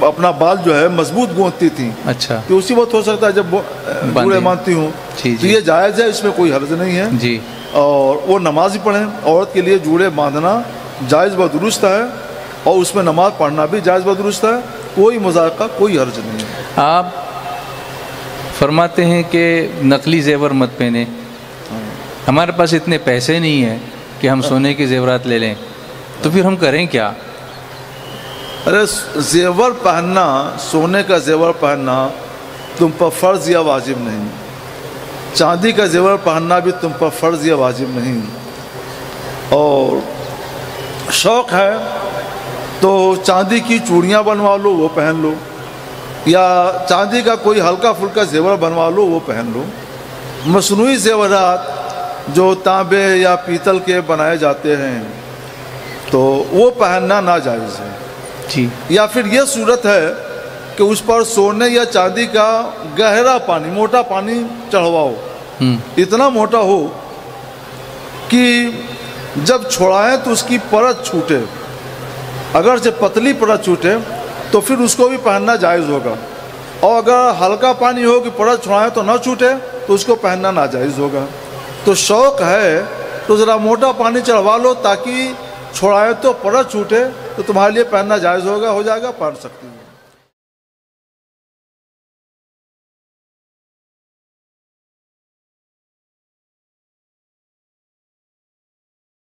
اپنا بال جو ہے مضبوط گوندتی تھیں. اچھا. کہ اسی وقت ہو سکتا ہے جب جوڑے باندھتی ہوں. تو یہ جائز ہے، اس میں کوئی حرج نہیں ہے. جی. اور وہ نماز ہی پڑھیں. عورت کے لیے جوڑے باندھنا جائز و درست ہے اور اس میں نماز پڑھنا بھی جائز و درست ہے، کوئی مذائقہ کوئی حرج نہیں ہے. آپ فرماتے ہیں کہ نقلی زیور مت پہنے. ہمارے پاس اتنے پیسے نہیں ہیں کہ ہم سونے کے زیورات لے لیں، تو پھر ہم کریں کیا؟ ارے زیور پہننا، سونے کا زیور پہننا تم پر فرض یا واجب نہیں. چاندی کا زیور پہننا بھی تم پر فرض یا واجب نہیں. اور شوق ہے تو چاندی کی چوڑیاں بنوا لو، وہ پہن لو، یا چاندی کا کوئی ہلکا پھلکا زیور بنوا لو، وہ پہن لو. مصنوعی زیورات جو تانبے یا پیتل کے بنائے جاتے ہیں تو وہ پہننا ناجائز ہے. جی. یا پھر یہ صورت ہے کہ اس پر سونے یا چاندی کا گہرا پانی، موٹا پانی چڑھواؤ، اتنا موٹا ہو کہ جب چھوڑائیں تو اس کی پرت چھوٹے. اگر سے پتلی پرت چھوٹے تو پھر اس کو بھی پہننا جائز ہوگا، اور اگر ہلکا پانی ہو کہ پرت چھوڑائیں تو نہ چھوٹے تو اس کو پہننا ناجائز ہوگا. تو شوق ہے تو ذرا موٹا پانی چڑھوا لو تاکہ چھوڑائیں تو پرت چھوٹے، تو تمہارے لیے پہننا جائز ہوگا، ہو جائے گا، پہن سکتی.